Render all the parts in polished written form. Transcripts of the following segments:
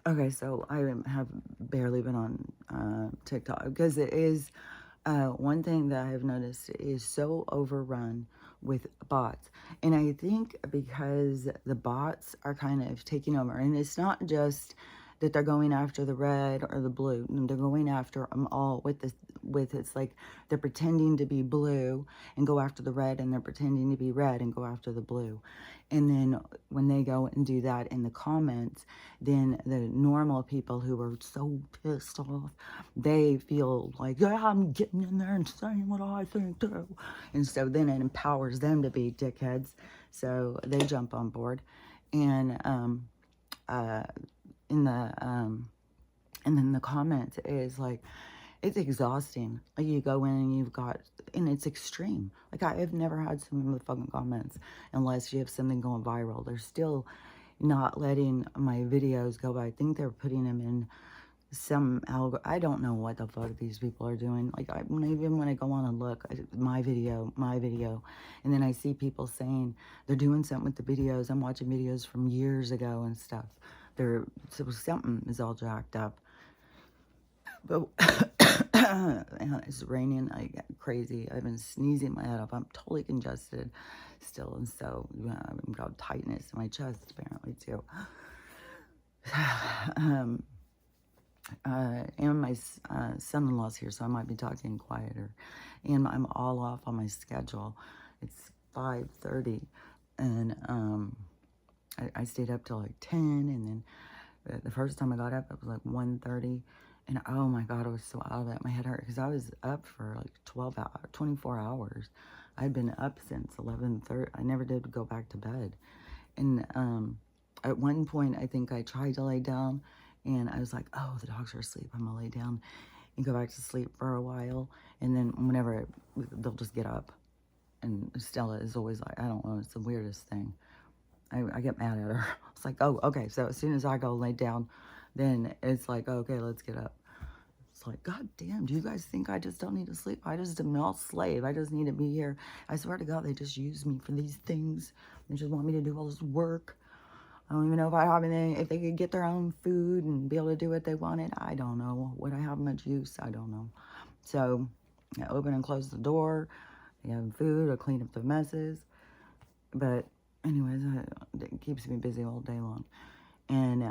Okay, so I have barely been on TikTok because it is one thing that I've noticed is so overrun with bots. And I think because the bots are kind of taking over, and it's not just that they're going after the red or the blue, they're going after them all with this, with it's like they're pretending to be blue and go after the red, and they're pretending to be red and go after the blue. And then when they go and do that in the comments, then the normal people who are so pissed off, they feel like, yeah, I'm getting in there and saying what I think too. And so then it empowers them to be dickheads. So they jump on board. And uh, in the and then the comments is like, it's exhausting. Like you go in and you've got, and it's extreme. Like I've never had so many fucking comments unless you have something going viral. They're still not letting my videos go, but I think they're putting them in some I don't know what the fuck these people are doing. Like even when I go on and look, my video, and then I see people saying they're doing something with the videos. I'm watching videos from years ago and stuff. So something is all jacked up. But it's raining like crazy. I've been sneezing my head off. I'm totally congested still, and so I've got tightness in my chest apparently too. um, and my son-in-law's here, so I might be talking quieter. And I'm all off on my schedule. It's 5:30, and I stayed up till like 10, and then the first time I got up, it was like 1:30, and oh my God, I was so out of it. My head hurt because I was up for like 12 hours, 24 hours. I'd been up since 11:30. I never did go back to bed. And at one point, I think I tried to lay down, and I was like, oh, the dogs are asleep. I'm going to lay down and go back to sleep for a while. And then whenever they'll just get up. And Stella is always like, I don't know, it's the weirdest thing. I get mad at her. It's like, oh, okay. So as soon as I go lay down, then it's like, okay, let's get up. It's like, God damn, do you guys think I just don't need to sleep? I just am not slave. I just need to be here. I swear to God, they just use me for these things. They just want me to do all this work. I don't even know if I have anything, if they could get their own food and be able to do what they wanted. I don't know. Would I have much use? I don't know. So I open and close the door. They have food. I clean up the messes. But anyways, it keeps me busy all day long. And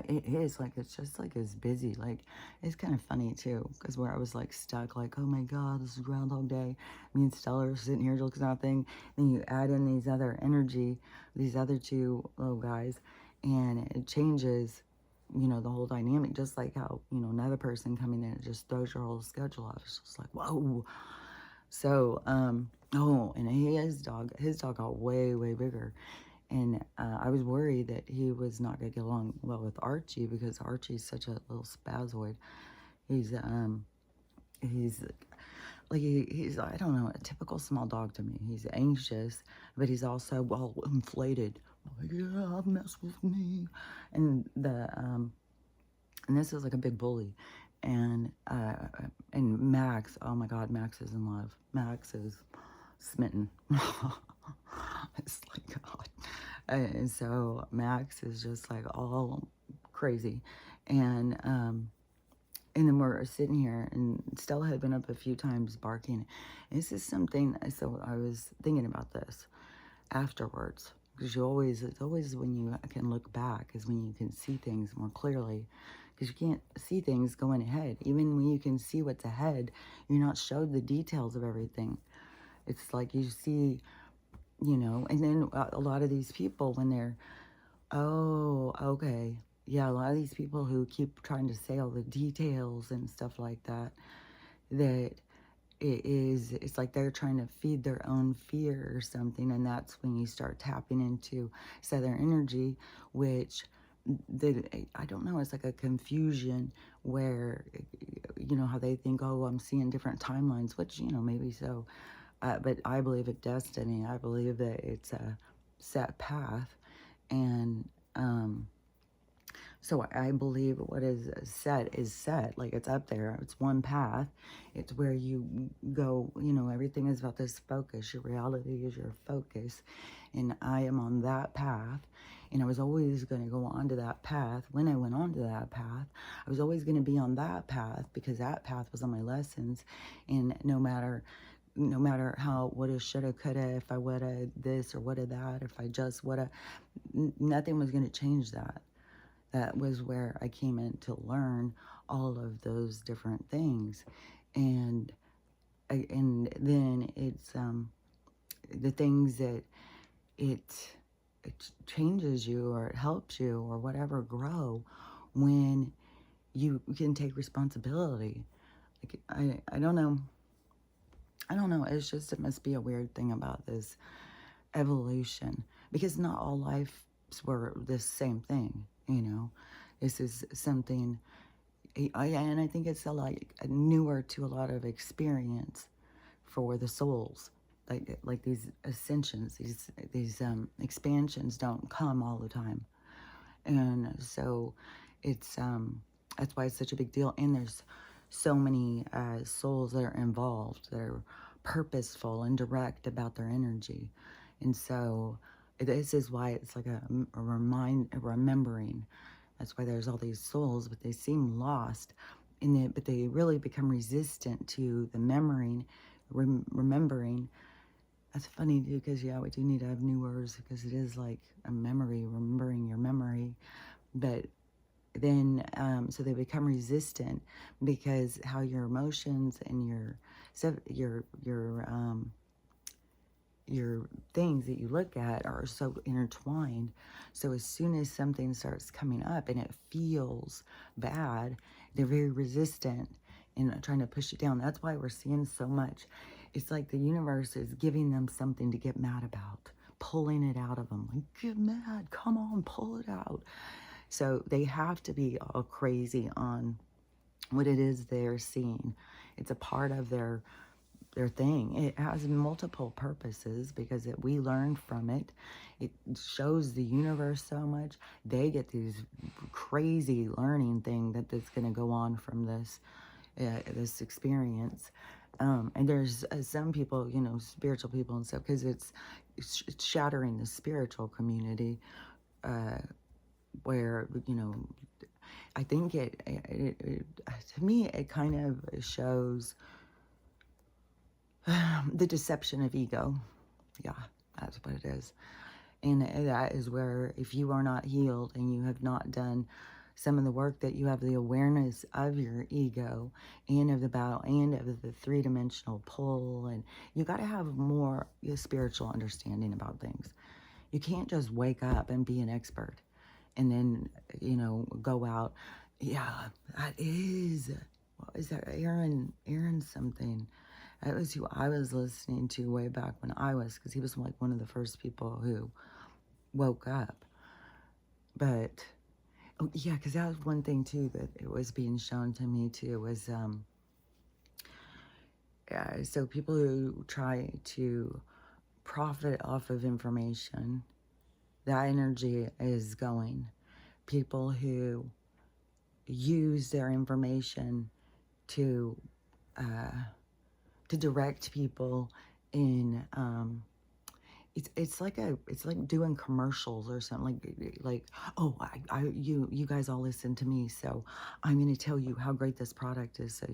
it is like, it's just like it's busy. Like it's kind of funny too, because where I was like stuck, like, oh my God, this is Groundhog Day. Me and Stella are sitting here looking at nothing. Then you add in these other energy, these other two little guys, and it changes, you know, the whole dynamic. Just like how, you know, another person coming in, it just throws your whole schedule out. It's just like, whoa. So oh, and his dog got way, way bigger. And I was worried that he was not going to get along well with Archie, because Archie's such a little spazoid. He's he's like he's, I don't know, a typical small dog to me. He's anxious, but he's also well inflated. Like, yeah, mess with me. And and this is like a big bully. And Max, oh my God, Max is in love. Max is smitten. It's like God. And so Max is just like all crazy. And then we're sitting here, and Stella had been up a few times barking. And this is something, so I was thinking about this afterwards. Because it's always when you can look back is when you can see things more clearly. Because you can't see things going ahead. Even when you can see what's ahead, you're not showed the details of everything. It's like you see, you know, and then a lot of these people, when they're, oh, okay. Yeah, a lot of these people who keep trying to say all the details and stuff like that, that it's like they're trying to feed their own fear or something. And that's when you start tapping into Southern energy, which I don't know, it's like a confusion where, you know, how they think, oh, I'm seeing different timelines, which, you know, maybe so. But I believe in destiny. I believe that it's a set path. And so I believe what is set. Like it's up there. It's one path. It's where you go, you know, everything is about this focus. Your reality is your focus. And I am on that path. And I was always going to go onto that path. When I went onto that path, I was always going to be on that path because that path was on my lessons. And no matter how woulda, shoulda, coulda, if I woulda this or woulda that, if I just woulda, nothing was going to change that. That was where I came in to learn all of those different things. And then it's the things that it it changes you or it helps you or whatever grow when you can take responsibility. Like I don't know. I don't know. It's just, it must be a weird thing about this evolution because not all lives were the same thing, you know. This is something, and I think it's like newer to a lot of experience for the souls. Like these ascensions, these expansions don't come all the time, and so it's that's why it's such a big deal. And there's so many souls that are involved that are purposeful and direct about their energy, and so this is why it's like a remembering. That's why there's all these souls, but they seem lost in it, but they really become resistant to the remembering. That's funny too, because yeah, we do need to have new words because it is like a memory, remembering your memory. But then, so they become resistant because how your emotions and your things that you look at are so intertwined. So as soon as something starts coming up and it feels bad, they're very resistant and trying to push it down. That's why we're seeing so much. It's like the universe is giving them something to get mad about, pulling it out of them. Like, get mad, come on, pull it out. So they have to be all crazy on what it is they're seeing. It's a part of their thing. It has multiple purposes because we learn from it. It shows the universe so much. They get these crazy learning thing that's going to go on from this experience. And there's some people, you know, spiritual people and stuff, because it's shattering the spiritual community, where, you know, I think it to me, it kind of shows the deception of ego. Yeah, that's what it is. And that is where, if you are not healed and you have not done some of the work, that you have the awareness of your ego and of the battle and of the three-dimensional pull, and you got to have more spiritual understanding about things. You can't just wake up and be an expert and then, you know, go out. Yeah, that is, what is that? Aaron something. That was who I was listening to way back when because he was like one of the first people who woke up. But, oh yeah, because that was one thing too that it was being shown to me too, was, yeah, so people who try to profit off of information, that energy is going. People who use their information to direct people in it's like doing commercials or something, like oh, you guys all listen to me, so I'm going to tell you how great this product is, so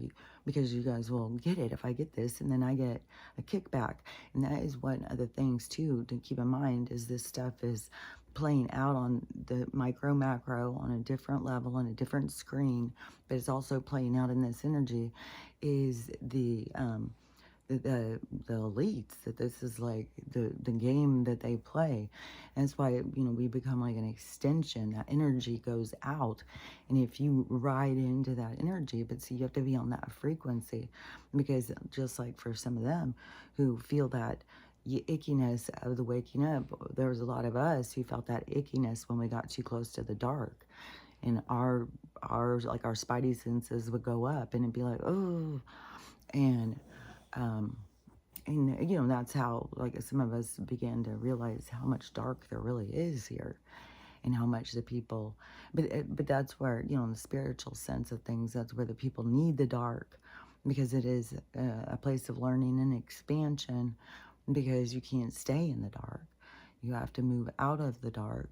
because you guys will get it if I get this, and then I get a kickback. And that is one of the things too to keep in mind, is this stuff is playing out on the micro macro on a different level, on a different screen, but it's also playing out in this energy, is the elites, that this is like the game that they play. And that's why, you know, we become like an extension. That energy goes out, and if you ride into that energy, but see, you have to be on that frequency, because just like for some of them who feel that ickiness of the waking up, there was a lot of us who felt that ickiness when we got too close to the dark, and our like our spidey senses would go up and it'd be like, oh. And you know, that's how, like, some of us began to realize how much dark there really is here, and how much the people, but that's where, you know, in the spiritual sense of things, that's where the people need the dark, because it is a place of learning and expansion, because you can't stay in the dark. You have to move out of the dark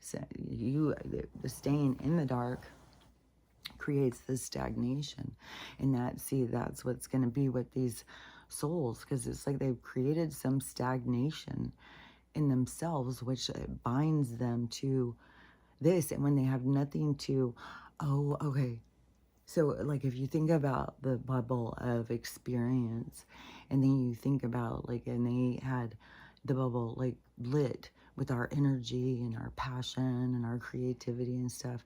So the staying in the dark creates this stagnation, and that's what's going to be with these souls, because it's like they've created some stagnation in themselves, which binds them to this. And when they have nothing to, oh, okay. So, like, if you think about the bubble of experience, and then you think about, like, and they had the bubble, like, lit with our energy and our passion and our creativity and stuff.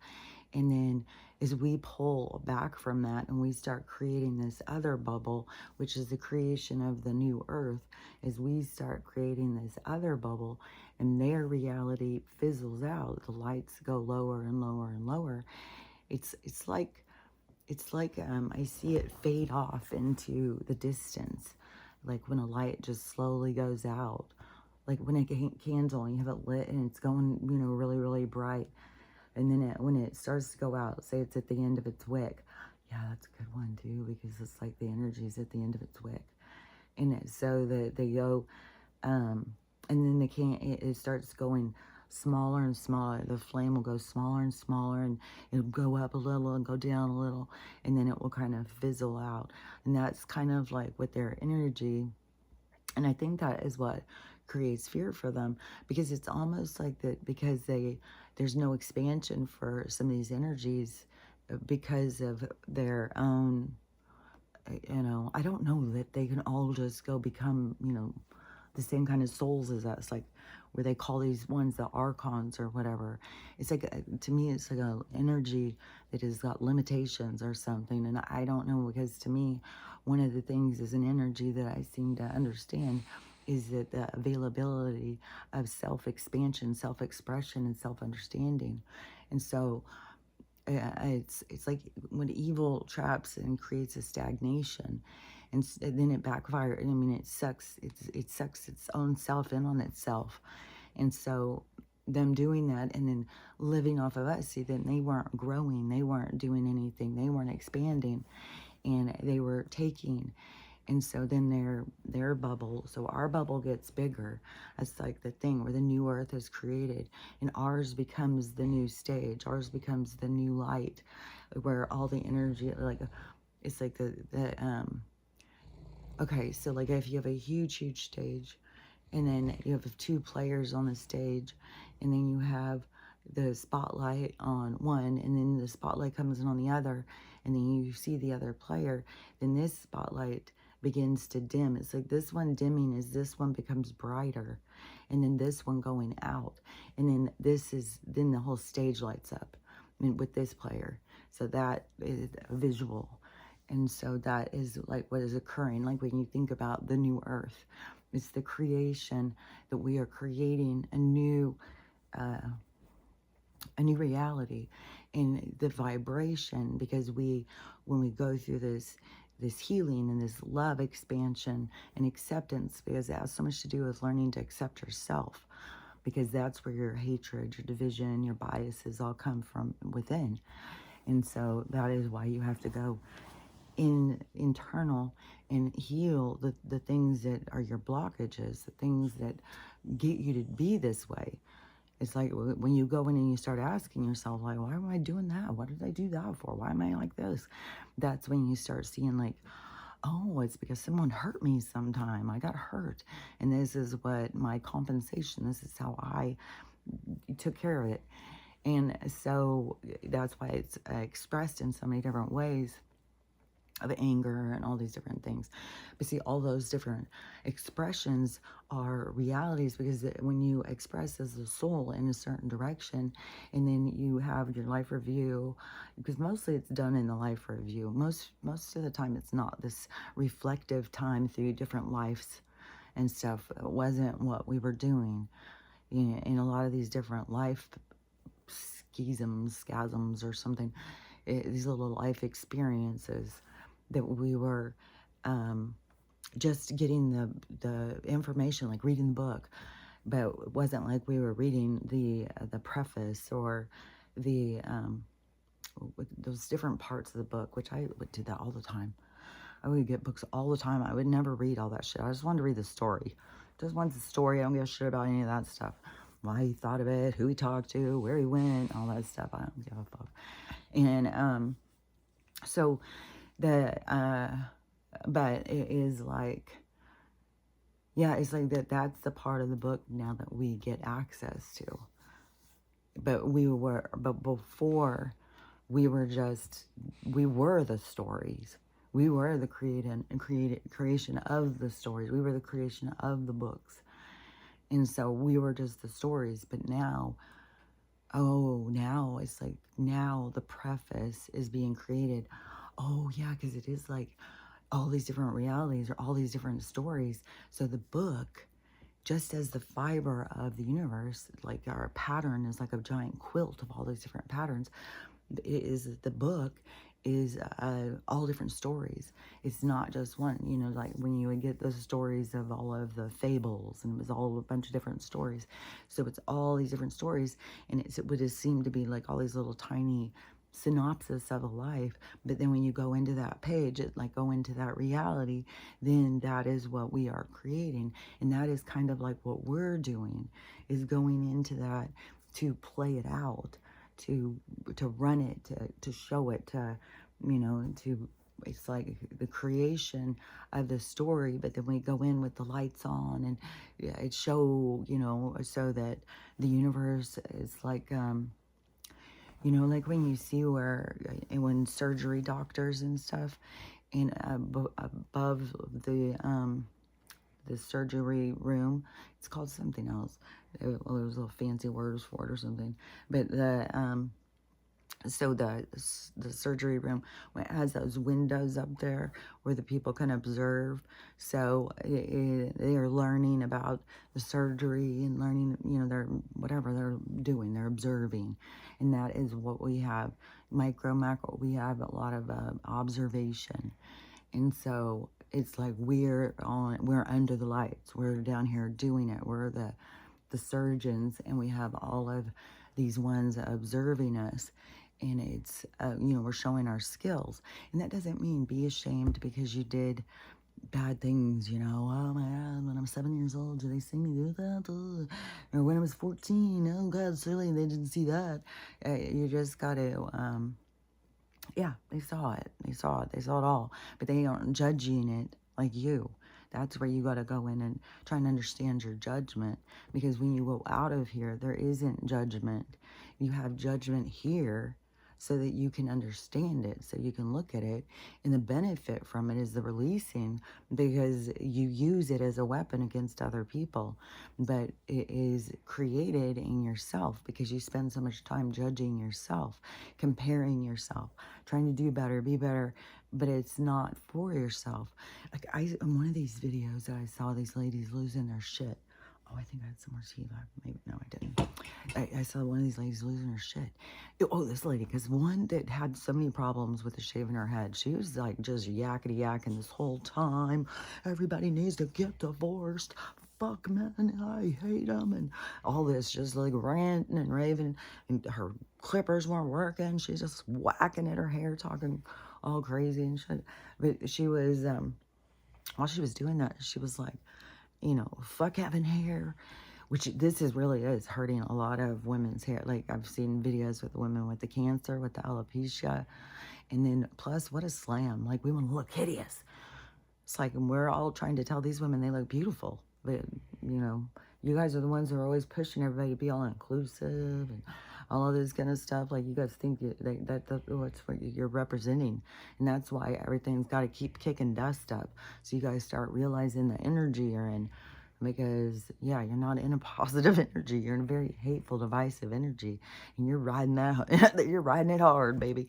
And then as we pull back from that and we start creating this other bubble, which is the creation of the new earth, as we start creating this other bubble and their reality fizzles out, the lights go lower and lower and lower. It's like I see it fade off into the distance, like when a light just slowly goes out, like when a candle, you have it lit and it's going, really, really bright. And then when it starts to go out, say it's at the end of its wick. Yeah, that's a good one too, because it's like the energy is at the end of its wick. And so they go, and then it starts going smaller and smaller. The flame will go smaller and smaller, and it'll go up a little and go down a little, and then it will kind of fizzle out. And that's kind of like with their energy. And I think that is what creates fear for them, because it's almost like that, because there's no expansion for some of these energies because of their own, I don't know that they can all just go become, the same kind of souls as us, like where they call these ones the archons or whatever. It's like, to me, it's like a energy that has got limitations or something. And I don't know, because to me, one of the things is an energy that I seem to understand is that the availability of self-expansion, self-expression, and self-understanding. And so it's like when evil traps and creates a stagnation, and then it backfires. I mean, it sucks its own self in on itself. And so them doing that and then living off of us, see, then they weren't growing, they weren't doing anything, they weren't expanding, and they were taking. And so then their bubble, so our bubble gets bigger. That's like the thing where the new earth is created, and ours becomes the new stage. Ours becomes the new light, where all the energy, like, it's like okay, so like if you have a huge stage, and then you have two players on the stage, and then you have the spotlight on one, and then the spotlight comes in on the other, and then you see the other player, then this spotlight begins to dim. It's like this one dimming as this one becomes brighter, and then this one going out, and then then the whole stage lights up, with this player. So that is a visual. And so that is like what is occurring, like when you think about the new earth. It's the creation that we are creating a new reality, in the vibration, because when we go through this healing and this love expansion and acceptance, because it has so much to do with learning to accept yourself, because that's where your hatred, your division, your biases all come from within. And so that is why you have to go internal and heal the things that are your blockages, the things that get you to be this way. It's like when you go in and you start asking yourself, like, why am I doing that? What did I do that for? Why am I like this? That's when you start seeing, like, oh, it's because someone hurt me sometime. I got hurt. And this is what my compensation, this is how I took care of it. And so that's why it's expressed in so many different ways, of anger and all these different things. But see, all those different expressions are realities, because when you express as a soul in a certain direction, and then you have your life review, because mostly it's done in the life review. Most of the time it's not this reflective time through different lives and stuff. It wasn't what we were doing, in a lot of these different life schisms or something, these little life experiences that we were just getting the information, like reading the book, but it wasn't like we were reading the preface or the those different parts of the book, which I would do that all the time. I would get books all the time. I would never read all that shit. I just wanted to read the story. Just wanted the story. I don't give a shit about any of that stuff. why he thought of it, who he talked to, where he went, all that stuff. I don't give a fuck. And so the but it is like, yeah, it's like that's the part of the book now that we get access to. But before, we were the stories. We were the creation of the stories. We were the creation of the books. And so we were just the stories. But now, now it's like, now the preface is being created. Oh, yeah, because it is like all these different realities or all these different stories. So the book, just as the fiber of the universe, like our pattern is like a giant quilt of all these different patterns, the book is all different stories. It's not just one, you know, like when you would get those stories of all of the fables, and it was all a bunch of different stories. So it's all these different stories, and it would just seem to be like all these little tiny synopsis of a life. But then when you go into that page, go into that reality, then that is what we are creating. And that is kind of like what we're doing, is going into that to play it out, to run it, to show it, to, you know, to, it's like the creation of the story. But then we go in with the lights on, and yeah, it show, you know, so that the universe is like, you know, like when you see where, when surgery doctors and stuff, and above the surgery room, it's called something else. Well, there's little fancy words for it or something. But so the surgery room has those windows up there where the people can observe. So they are learning about the surgery and learning, you know, they're whatever they're doing, they're observing. And that is what we have. Micro, macro, we have a lot of observation. And so it's like we're under the lights. We're down here doing it. We're the surgeons, and we have all of these ones observing us. And it's, you know, we're showing our skills. And that doesn't mean be ashamed because you did bad things, you know. Oh my God, when I'm 7 years old, did they see me do that? Or when I was 14, oh God, silly, they didn't see that. You just got to, yeah, they saw it. They saw it. They saw it all. But they aren't judging it like you. That's where you got to go in and try and understand your judgment. Because when you go out of here, there isn't judgment. You have judgment here so that you can understand it, so you can look at it. And the benefit from it is the releasing, because you use it as a weapon against other people. But it is created in yourself because you spend so much time judging yourself, comparing yourself, trying to do better, be better. But it's not for yourself. Like in one of these videos that I saw, these ladies losing their shit. Oh, I think I had some more tea left. Maybe, no, I didn't. I saw one of these ladies losing her shit. Oh, this lady, because one that had so many problems with the shaving her head. She was like just yakety yakking this whole time. Everybody needs to get divorced. Fuck men, I hate them, and all this, just like ranting and raving. And her clippers weren't working. She's just whacking at her hair, talking all crazy and shit. But she was, while she was doing that, she was like, you know, fuck having hair, which this really is hurting a lot of women's hair. Like I've seen videos with women with the cancer, with the alopecia, and then plus what a slam. Like we want to look hideous. It's like, and we're all trying to tell these women they look beautiful, but you know, you guys are the ones who are always pushing everybody to be all inclusive and all of this kind of stuff. Like you guys think that's what you're representing, and that's why everything's got to keep kicking dust up. So you guys start realizing the energy you're in, because yeah, you're not in a positive energy. You're in a very hateful, divisive energy, and you're riding that. You're riding it hard, baby.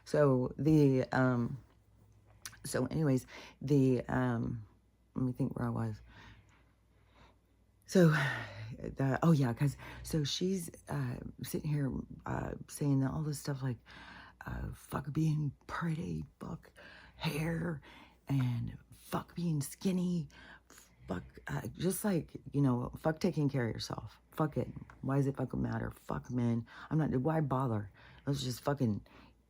So the so anyways, the let me think where I was. So, oh yeah, because so she's sitting here saying all this stuff like, fuck being pretty, fuck hair, and fuck being skinny, fuck, just like, you know, fuck taking care of yourself. Fuck it. Why does it fucking matter? Fuck men. I'm not, why bother? Let's just fucking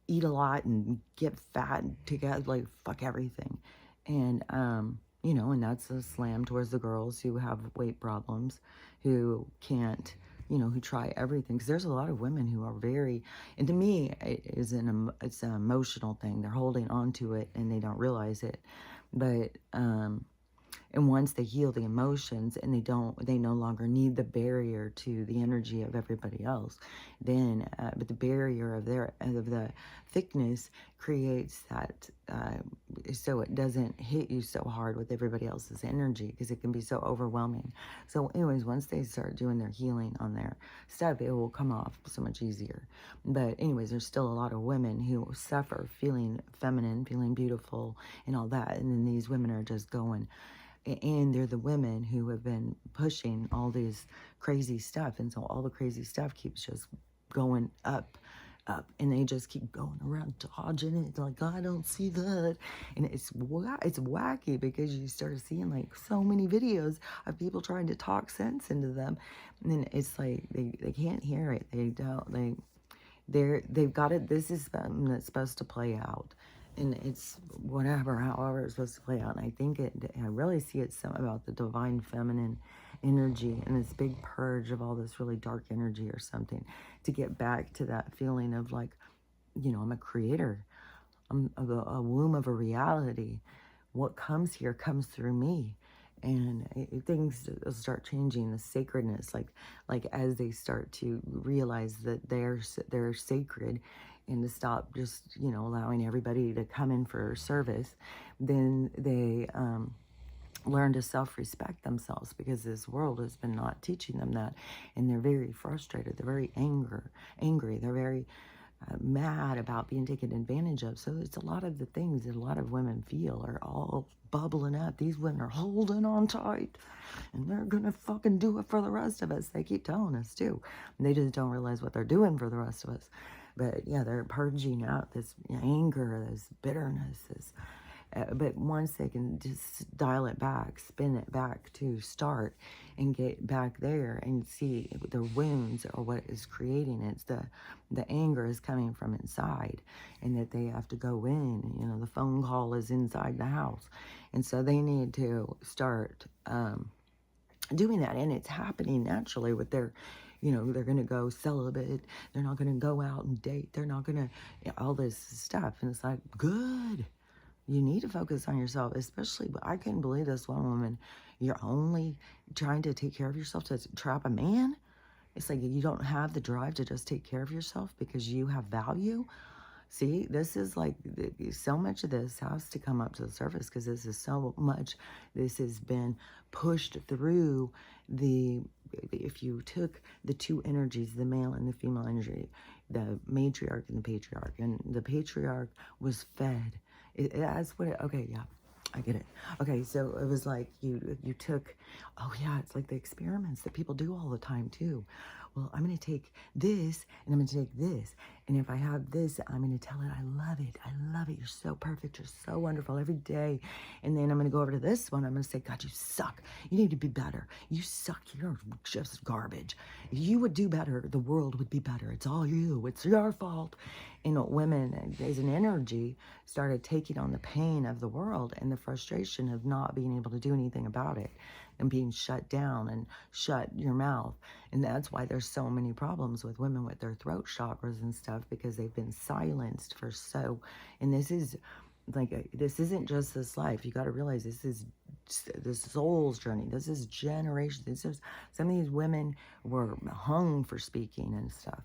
eat a lot and get fat and together, like, fuck everything. And, you know, and that's a slam towards the girls who have weight problems, who can't who try everything. Because there's a lot of women who are very, and to me, it's an emotional thing. They're holding on to it and they don't realize it. But and once they heal the emotions and they no longer need the barrier to the energy of everybody else, then, but the barrier of the thickness creates that, so it doesn't hit you so hard with everybody else's energy, because it can be so overwhelming. So anyways, once they start doing their healing on their stuff, it will come off so much easier. But anyways, there's still a lot of women who suffer feeling feminine, feeling beautiful and all that. And then these women are just going, and they're the women who have been pushing all these crazy stuff, and so all the crazy stuff keeps just going up, and they just keep going around dodging it, like, I don't see that. And it's wacky, because you start seeing like so many videos of people trying to talk sense into them, and then it's like they can't hear it. They've got it. This is something that's supposed to play out, and it's however it's supposed to play out. And I think I really see it some about the divine feminine energy and this big purge of all this really dark energy or something, to get back to that feeling of like, I'm a creator. I'm a womb of a reality. What comes here comes through me. And things start changing, the sacredness, like as they start to realize that they're sacred, and to stop just allowing everybody to come in for service, then they learn to self-respect themselves, because this world has been not teaching them that, and they're very frustrated, they're very angry, they're very mad about being taken advantage of. So it's a lot of the things that a lot of women feel are all bubbling up. These women are holding on tight, and they're gonna fucking do it for the rest of us. They keep telling us too. And they just don't realize what they're doing for the rest of us. But yeah, they're purging out this anger, this bitterness, but once they can just dial it back, spin it back to start, and get back there and see their wounds or what is creating it, the anger is coming from inside, and that they have to go in. The phone call is inside the house, and so they need to start doing that. And it's happening naturally with their, they're going to go celibate. They're not going to go out and date. They're not going to, all this stuff. And it's like, good. You need to focus on yourself, especially, but I couldn't believe this one woman. You're only trying to take care of yourself to trap a man? It's like you don't have the drive to just take care of yourself because you have value. See, this is like, so much of this has to come up to the surface, because this has been pushed through if you took the two energies, the male and the female energy, the matriarch and the patriarch, and the patriarch was fed. That's what okay, yeah, I get it. Okay, so it was like you took, oh yeah, it's like the experiments that people do all the time too. Well, I'm going to take this, and I'm going to take this, and if I have this, I'm going to tell it, I love it, you're so perfect, you're so wonderful every day. And then I'm going to go over to this one, I'm going to say, God, you suck, you need to be better, you suck, you're just garbage. If you would do better, the world would be better. It's all you, it's your fault. Women, as an energy, started taking on the pain of the world and the frustration of not being able to do anything about it, and being shut down and shut your mouth. And that's why there's so many problems with women with their throat chakras and stuff, because they've been silenced for and this is like, this isn't just this life. You got to realize this is the soul's journey. This is generations. Some of these women were hung for speaking and stuff,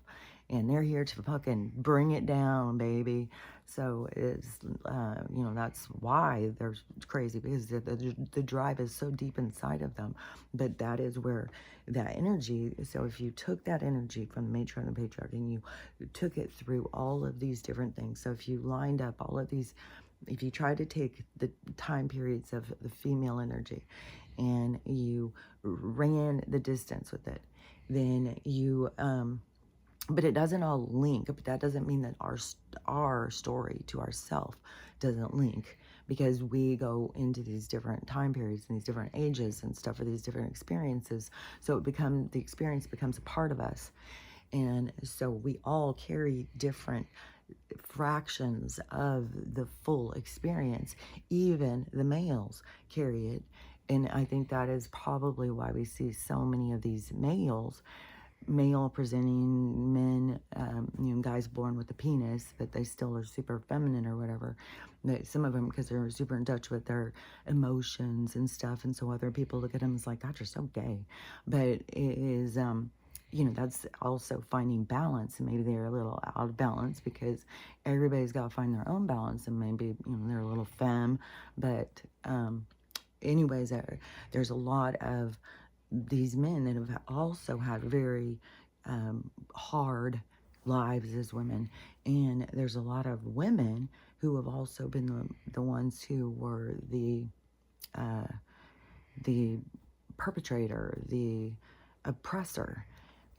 and they're here to fucking bring it down, baby. So it's, that's why they're crazy, because the drive is so deep inside of them. But that is where that energy, so if you took that energy from the matriarch and the patriarch, and you took it through all of these different things, so if you lined up all of these, if you try to take the time periods of the female energy and you ran the distance with it, then you, but it doesn't all link. But that doesn't mean that our story to ourself doesn't link, because we go into these different time periods and these different ages and stuff, for these different experiences. So the experience becomes a part of us. And so we all carry different fractions of the full experience. Even the males carry it. And I think that is probably why we see so many of these males male presenting men, guys born with a penis, but they still are super feminine or whatever. Some of them, because they're super in touch with their emotions and stuff, and so other people look at them as like, God, you're so gay. But it is, that's also finding balance, and maybe they're a little out of balance because everybody's got to find their own balance, and maybe, they're a little femme, but, anyways, there's a lot of these men that have also had very hard lives as women, and there's a lot of women who have also been the ones who were the perpetrator, the oppressor.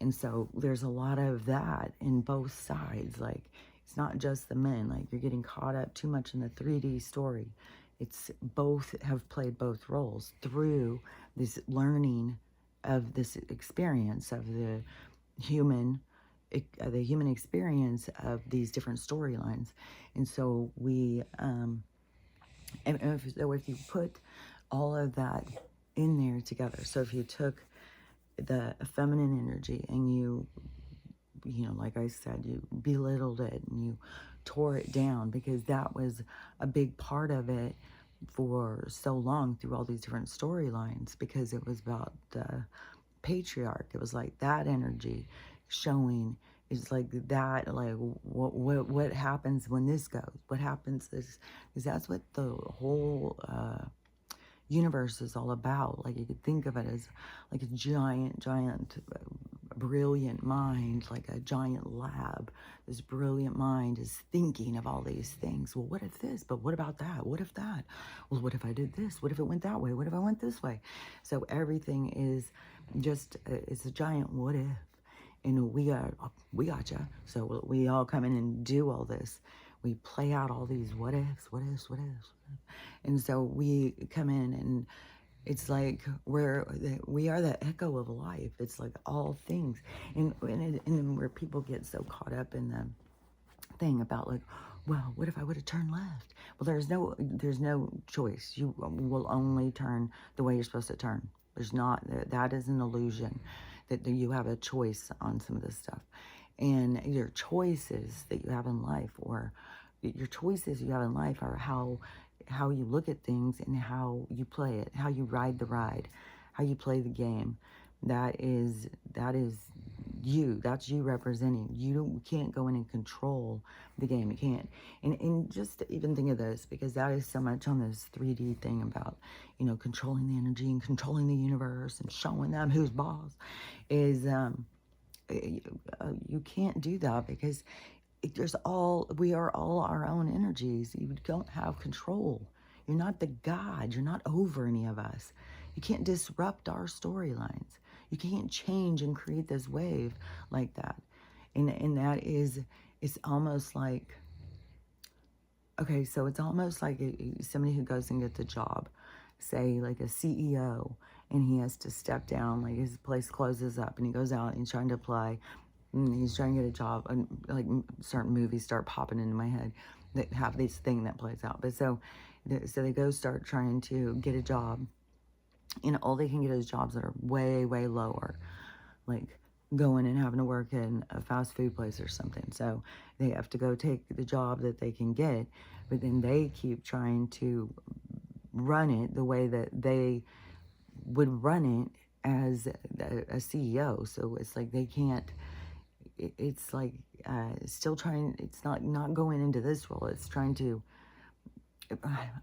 And so there's a lot of that in both sides. Like, it's not just the men. Like, you're getting caught up too much in the 3D story. It's both have played both roles through this learning of this experience of the human experience of these different storylines. And so if you put all of that in there together, so if you took the feminine energy and you like I said, you belittled it and you tore it down, because that was a big part of it for so long through all these different storylines, because it was about the patriarch. It was like that energy showing is like that, like what happens when this goes, what happens is, because that's what the whole universe is all about. Like, you could think of it as like a giant brilliant mind, like a giant lab. This brilliant mind is thinking of all these things. Well, what if this? But what about that? What if that? Well, what if I did this? What if it went that way? What if I went this way? So everything is just it's a giant what if, and we gotcha. So we all come in and do all this. We play out all these what ifs, and so we come in, and it's like we are the echo of life. It's like all things, and where people get so caught up in the thing about like, well, what if I would have turned left? Well, there's no choice. You will only turn the way you're supposed to turn. There's not, that is an illusion that you have a choice on some of this stuff. And your choices that you have in life, or your choices you have in life, are how you look at things and how you play it, how you ride the ride, how you play the game. That is you. That's you representing. You can't go in and control the game. You can't. And just even think of this, because that is so much on this 3D thing about, controlling the energy and controlling the universe and showing them who's boss, is you can't do that, because we are all our own energies. You don't have control. You're not the God. You're not over any of us. You can't disrupt our storylines. You can't change and create this wave like that. And that is, it's almost like, okay, so it's almost like somebody who goes and gets a job, say like a CEO, and he has to step down, like his place closes up, and he goes out and he's trying to apply, and he's trying to get a job, and like certain movies start popping into my head that have this thing that plays out. But so they go start trying to get a job, and all they can get is jobs that are way lower, like going and having to work in a fast food place or something. So they have to go take the job that they can get, but then they keep trying to run it the way that they would run it as a CEO. So it's like they can't, it's like still trying, it's not going into this role. It's trying to,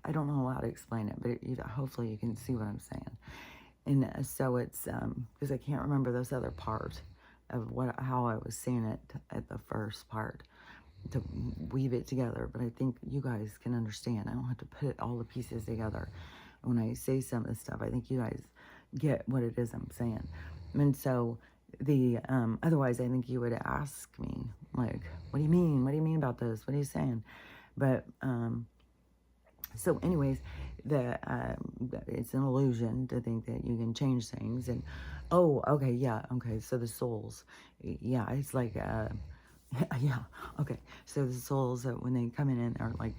I don't know how to explain it, but hopefully you can see what I'm saying. And so it's, because I can't remember this other part of how I was saying it at the first part, to weave it together, but I think you guys can understand. I don't have to put all the pieces together. When I say some of this stuff, I think you guys get what it is I'm saying. And so otherwise I think you would ask me, like, what do you mean? What do you mean about this? What are you saying? But, so anyways, it's an illusion to think that you can change things. And, okay, so the souls, yeah, it's like, yeah, okay, so the souls, when they come in and are like,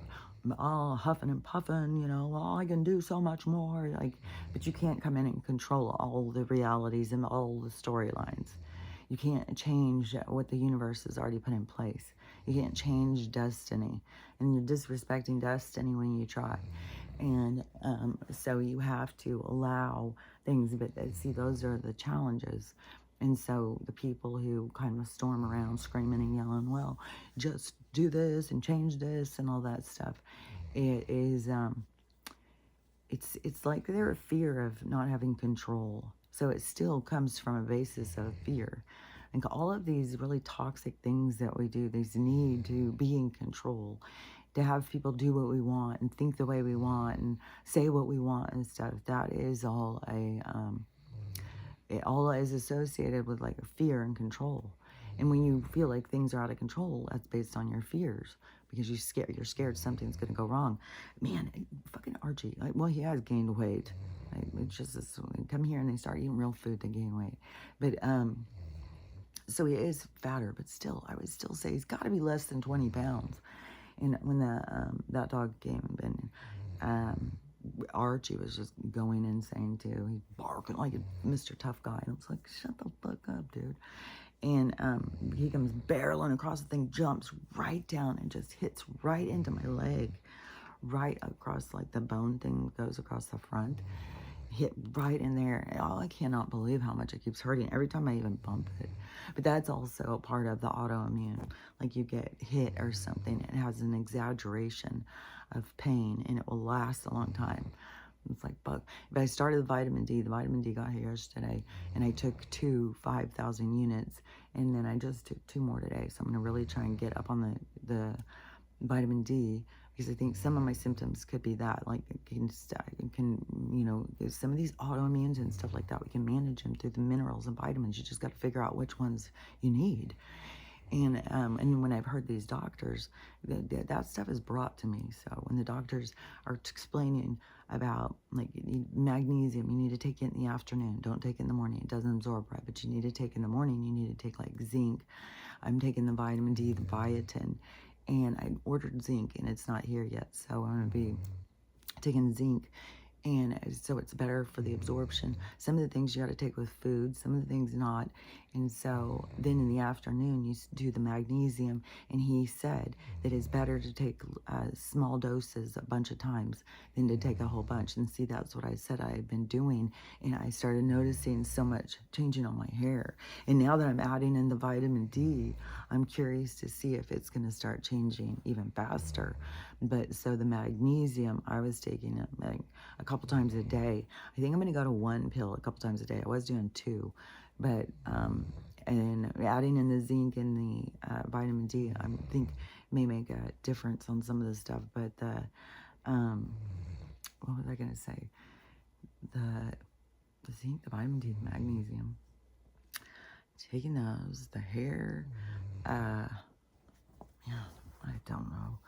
all huffing and puffing, well, I can do so much more, like, but you can't come in and control all the realities and all the storylines. You can't change what the universe has already put in place. You can't change destiny. And you're disrespecting destiny when you try. And so you have to allow things, but see, those are the challenges. And so the people who kind of storm around screaming and yelling, well, just do this and change this and all that stuff, it is, it's like their fear of not having control. So it still comes from a basis of fear. And all of these really toxic things that we do, these need to be in control, to have people do what we want and think the way we want and say what we want and stuff, that is all it all is associated with like fear and control. And when you feel like things are out of control, that's based on your fears, because you're scared something's going to go wrong. Man, fucking Archie, like, well, he has gained weight. It's just this, come here and they start eating real food, they gain weight. But so he is fatter, but still, I would still say he's got to be less than 20 pounds. And when that dog came, and Archie was just going insane too. He's barking like a Mr. Tough Guy. And I was like, shut the fuck up, dude. And he comes barreling across the thing, jumps right down and just hits right into my leg, right across like the bone thing goes across the front. Hit right in there. Oh, I cannot believe how much it keeps hurting every time I even bump it. But that's also a part of the autoimmune. Like you get hit or something, it has an exaggeration of pain and it will last a long time. It's like bug. If I started the vitamin D got here yesterday, and I took 5,000 units, and then I just took 2 more today. So I'm gonna really try and get up on the vitamin D, because I think some of my symptoms could be that, like you know, some of these autoimmunes and stuff like that, we can manage them through the minerals and vitamins. You just got to figure out which ones you need. And when I've heard these doctors, that stuff is brought to me. So when the doctors are explaining about like magnesium, you need to take it in the afternoon. Don't take it in the morning. It doesn't absorb right, but you need to take in the morning. You need to take like zinc. I'm taking the vitamin D, the biotin, and I ordered zinc and it's not here yet. So I'm going to be taking zinc. And so it's better for the absorption. Some of the things you got to take with food, some of the things not. And so then in the afternoon, you do the magnesium. And he said that it's better to take small doses a bunch of times than to take a whole bunch. And see, that's what I said I had been doing. And I started noticing so much changing on my hair. And now that I'm adding in the vitamin D, I'm curious to see if it's going to start changing even faster. But so the magnesium, I was taking it like a couple times a day. I think I'm going to go to 1 pill a couple times a day. I was doing 2, but and adding in the zinc and the vitamin D, I think may make a difference on some of the stuff. But what was I going to say? The zinc, the vitamin D, the magnesium. Taking those, the hair, yeah, I don't know.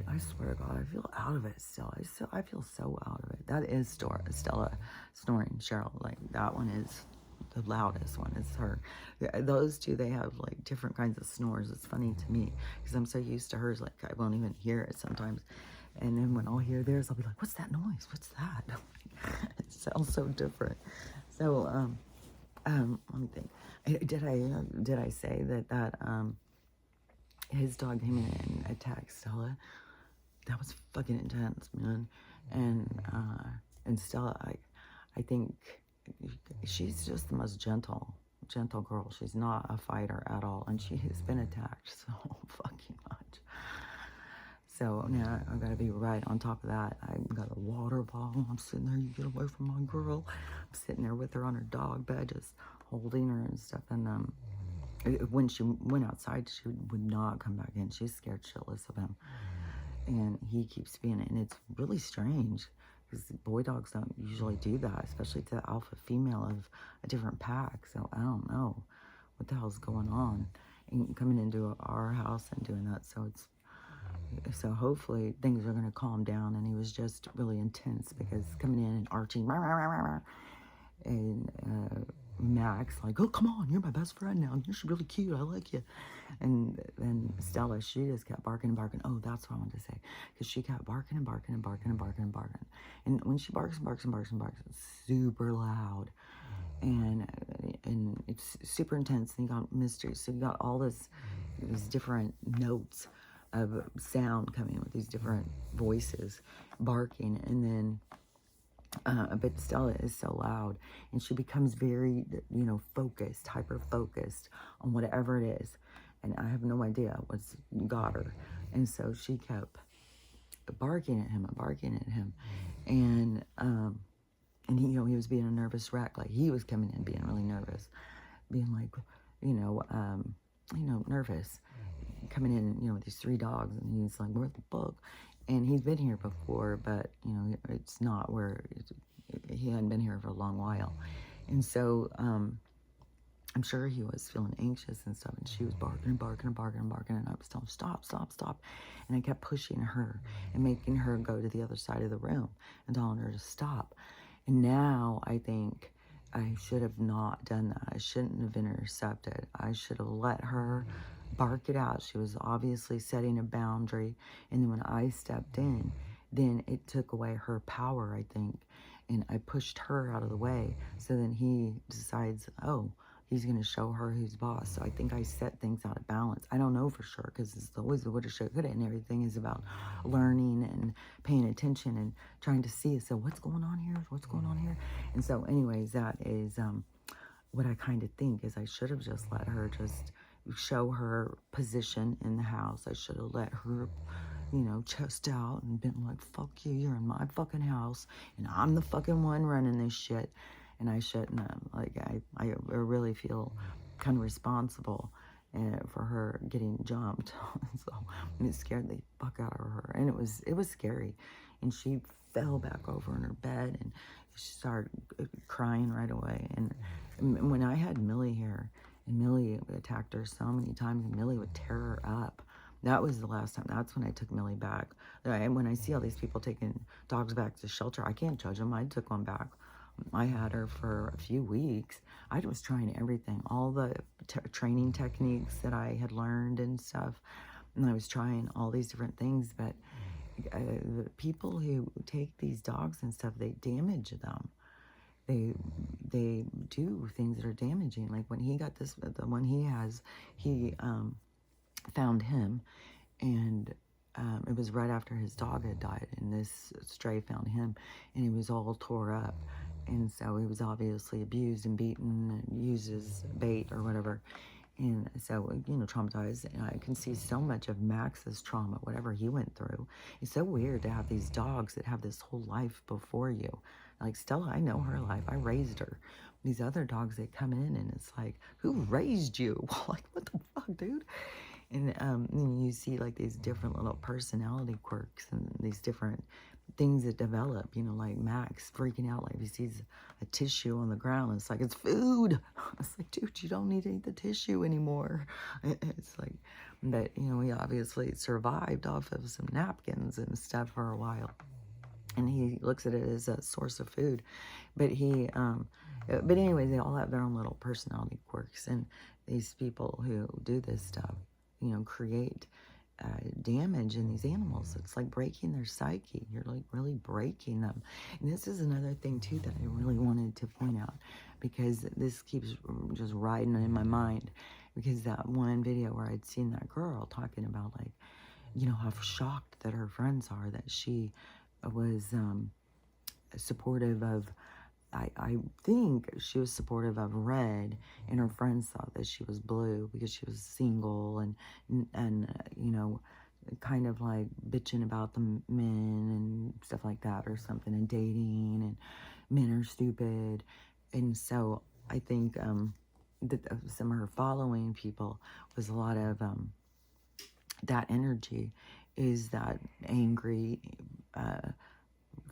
I swear to God, I feel out of it still. I feel so out of it. That is Stella snoring, Cheryl. Like, that one is the loudest one. It's her. Those two, they have, like, different kinds of snores. It's funny to me, because I'm so used to hers, like, I won't even hear it sometimes. And then when I'll hear theirs, I'll be like, what's that noise? What's that? It sounds so different. So, let me think. Did I say that his dog came in and attacked Stella? That was fucking intense, man. And Stella, I think she's just the most gentle girl. She's not a fighter at all, and she has been attacked so fucking much. So now I've got to be right on top of that. I've got a water bottle. I'm sitting there, you get away from my girl. I'm sitting there with her on her dog bed, just holding her and stuff. And when she went outside, she would not come back in. She's scared shitless of him. And he keeps being it. And it's really strange, because boy dogs don't usually do that, especially to the alpha female of a different pack. So I don't know what the hell's going on. And coming into our house and doing that. So hopefully things are going to calm down. And he was just really intense, because coming in and arching, and Max, like, oh, come on, you're my best friend now. You're really cute. I like you. And then Stella, she just kept barking and barking. Oh, that's what I wanted to say. Because she kept barking and barking and barking and barking and barking. And when she barks and barks and barks and barks, it's super loud. and it's super intense. And you got mystery, so you got all these different notes of sound coming with these different voices barking, and then but Stella is so loud, and she becomes very, focused, hyper focused on whatever it is, and I have no idea what's got her, and so she kept barking at him and barking at him, and he was being a nervous wreck. Like, he was coming in being really nervous, being like, nervous, coming in, with these 3 dogs, and he's like, "Where's the book?" And he's been here before, but it's not where he hadn't been here for a long while, and so I'm sure he was feeling anxious and stuff, and she was barking and barking and barking and barking, and I was telling him, "Stop, stop, stop," and I kept pushing her and making her go to the other side of the room and telling her to stop. And now I think I should have not done that. I shouldn't have intercepted. I should have let her bark it out. She was obviously setting a boundary. And then when I stepped in, then it took away her power, I think. And I pushed her out of the way. So then he decides, oh, he's going to show her who's boss. So I think I set things out of balance. I don't know for sure, because it's always the woulda, shoulda, coulda, and everything is about learning and paying attention and trying to see. So what's going on here? What's going on here? And so anyways, that is what I kind of think is I should have just let her just show her position in the house. I should have let her, chest out and been like, "Fuck you, you're in my fucking house, and I'm the fucking one running this shit." And I shouldn't have. Like, I really feel kind of responsible for her getting jumped. So it scared the fuck out of her, and it was scary. And she fell back over in her bed, and she started crying right away. And when I had Millie here, and Millie attacked her so many times, and Millie would tear her up. That was the last time. That's when I took Millie back. And when I see all these people taking dogs back to shelter, I can't judge them. I took one back. I had her for a few weeks. I was trying everything, all the training techniques that I had learned and stuff. And I was trying all these different things. But the people who take these dogs and stuff, they damage them. They do things that are damaging. Like when he got this, the one he has, he found him, and it was right after his dog had died, and this stray found him, and he was all tore up, and so he was obviously abused and beaten and used as bait or whatever, and so, traumatized. And I can see so much of Max's trauma, whatever he went through. It's so weird to have these dogs that have this whole life before you. Like Stella, I know her life. I raised her. These other dogs, they come in and it's like, who raised you? Like, what the fuck, dude? And you see like these different little personality quirks and these different things that develop, like Max freaking out, like he sees a tissue on the ground, and it's like, it's food. It's like, dude, you don't need to eat the tissue anymore. It's like, but he obviously survived off of some napkins and stuff for a while, and he looks at it as a source of food. But but anyway, they all have their own little personality quirks, and these people who do this stuff, create damage in these animals. It's like breaking their psyche. You're like really breaking them. And this is another thing too that I really wanted to point out, because this keeps just riding in my mind, because that one video where I'd seen that girl talking about, like, how shocked that her friends are that she was supportive of, I think she was supportive of Red, and her friends thought that she was Blue because she was single and kind of like bitching about the men and stuff like that or something, and dating, and men are stupid. And so I think that some of her following people was a lot of that energy, is that angry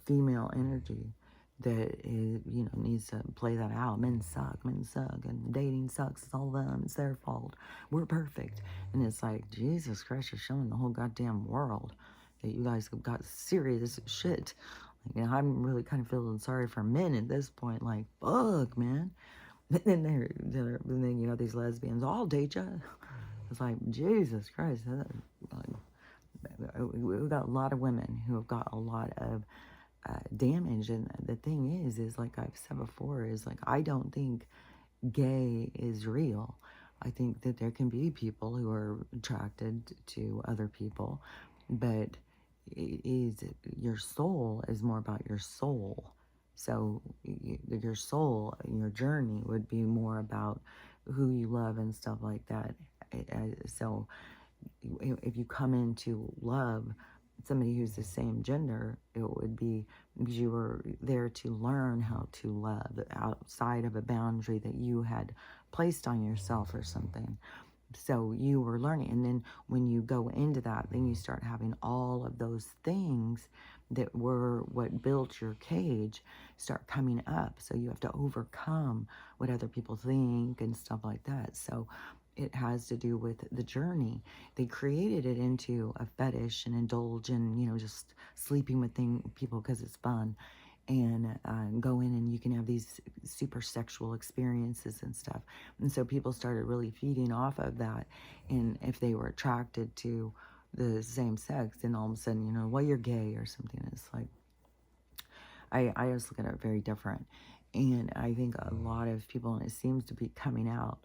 female energy that is, needs to play that out. Men suck, and dating sucks. It's all them. It's their fault. We're perfect. And it's like, Jesus Christ, you're showing the whole goddamn world that you guys have got serious shit. Like, I'm really kind of feeling sorry for men at this point. Like, fuck, man. And then you know, these lesbians, I'll date ya. It's like, Jesus Christ. We've got a lot of women who have got a lot of damage. And the thing is like I've said before, is like I don't think gay is real. I think that there can be people who are attracted to other people, but it is your soul is more about your soul. So your soul, your journey would be more about who you love and stuff like that. So if you come into love somebody who's the same gender, it would be because you were there to learn how to love outside of a boundary that you had placed on yourself or something. So you were learning. And then when you go into that, then you start having all of those things that were what built your cage start coming up. So you have to overcome what other people think and stuff like that. So it has to do with the journey. They created it into a fetish and indulge in, just sleeping with people because it's fun, and go in and you can have these super sexual experiences and stuff. And so people started really feeding off of that. And if they were attracted to the same sex, then all of a sudden, well, you're gay or something. It's like, I just look at it very different. And I think a lot of people, and it seems to be coming out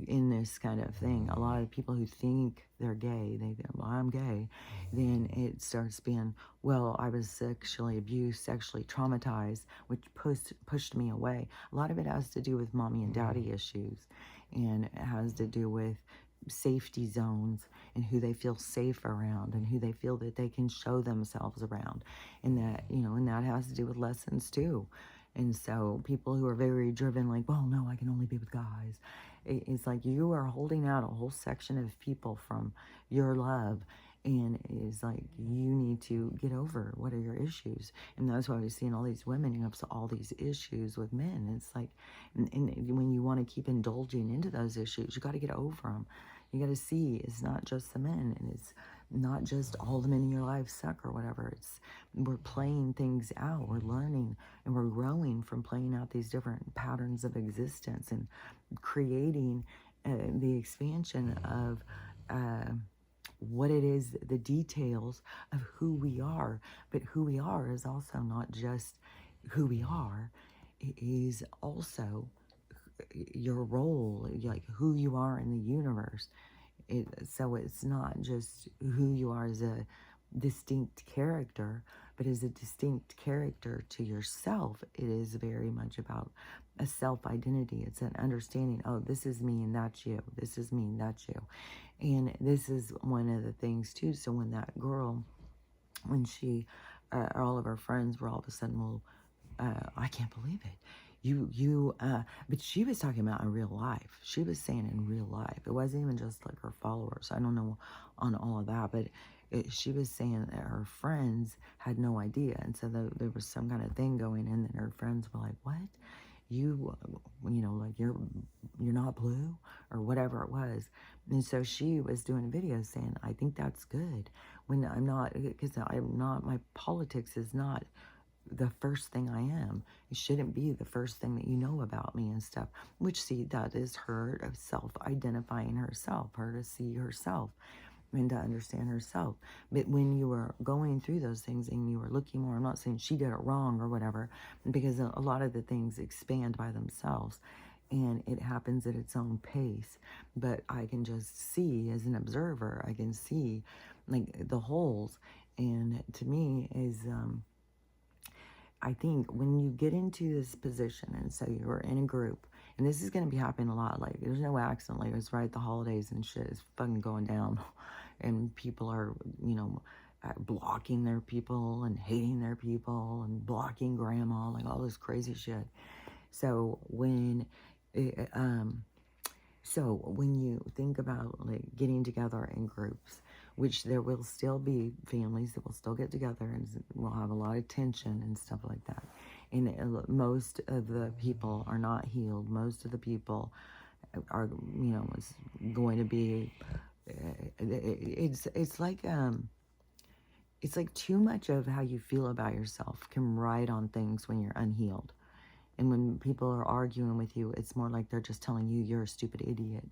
in this kind of thing, a lot of people who think they're gay, they think, well, I'm gay, then it starts being, well, I was sexually abused, sexually traumatized, which pushed me away. A lot of it has to do with mommy and daddy issues, and it has to do with safety zones and who they feel safe around and who they feel that they can show themselves around. And that, and that has to do with lessons too. And so people who are very driven, like, well, no, I can only be with guys. It's like you are holding out a whole section of people from your love. And it's like you need to get over what are your issues. And that's why we're seeing all these women who have all these issues with men. It's like, and when you want to keep indulging into those issues, you got to get over them. You got to see it's not just the men, and it's not just all the men in your life suck or whatever. It's we're playing things out, we're learning, and we're growing from playing out these different patterns of existence and creating the expansion of what it is, the details of who we are. But who we are is also not just who we are, it is also your role, like who you are in the universe. So it's not just who you are as a distinct character, but as a distinct character to yourself. It is very much about a self-identity. It's an understanding, oh, this is me and that's you. This is me and that's you. And this is one of the things too. So when that girl, when she, all of her friends were all of a sudden, well, I can't believe it. But she was talking about in real life. She was saying in real life. It wasn't even just like her followers. I don't know on all of that, but she was saying that her friends had no idea. And so there was some kind of thing going in, and her friends were like, what? Like you're not blue or whatever it was. And so she was doing a video saying, I think that's good when I'm not, because I'm not, my politics is not the first thing I am. It shouldn't be the first thing that you know about me and stuff. Which, see, that is her self-identifying herself, her to see herself and to understand herself. But when you were going through those things and you were looking more, I'm not saying she did it wrong or whatever, because a lot of the things expand by themselves and it happens at its own pace. But I can just see, as an observer, I can see like the holes. And to me is I think when you get into this position, and so you're in a group, and this is going to be happening a lot, like there's no accident, like it's right, the holidays and shit is fucking going down, and people are, blocking their people and hating their people and blocking grandma, like all this crazy shit. So when you think about like getting together in groups, which there will still be families that will still get together and will have a lot of tension and stuff like that. And most of the people are not healed. Most of the people are, it's going to be, it's like too much of how you feel about yourself can ride on things when you're unhealed. And when people are arguing with you, it's more like they're just telling you you're a stupid idiot.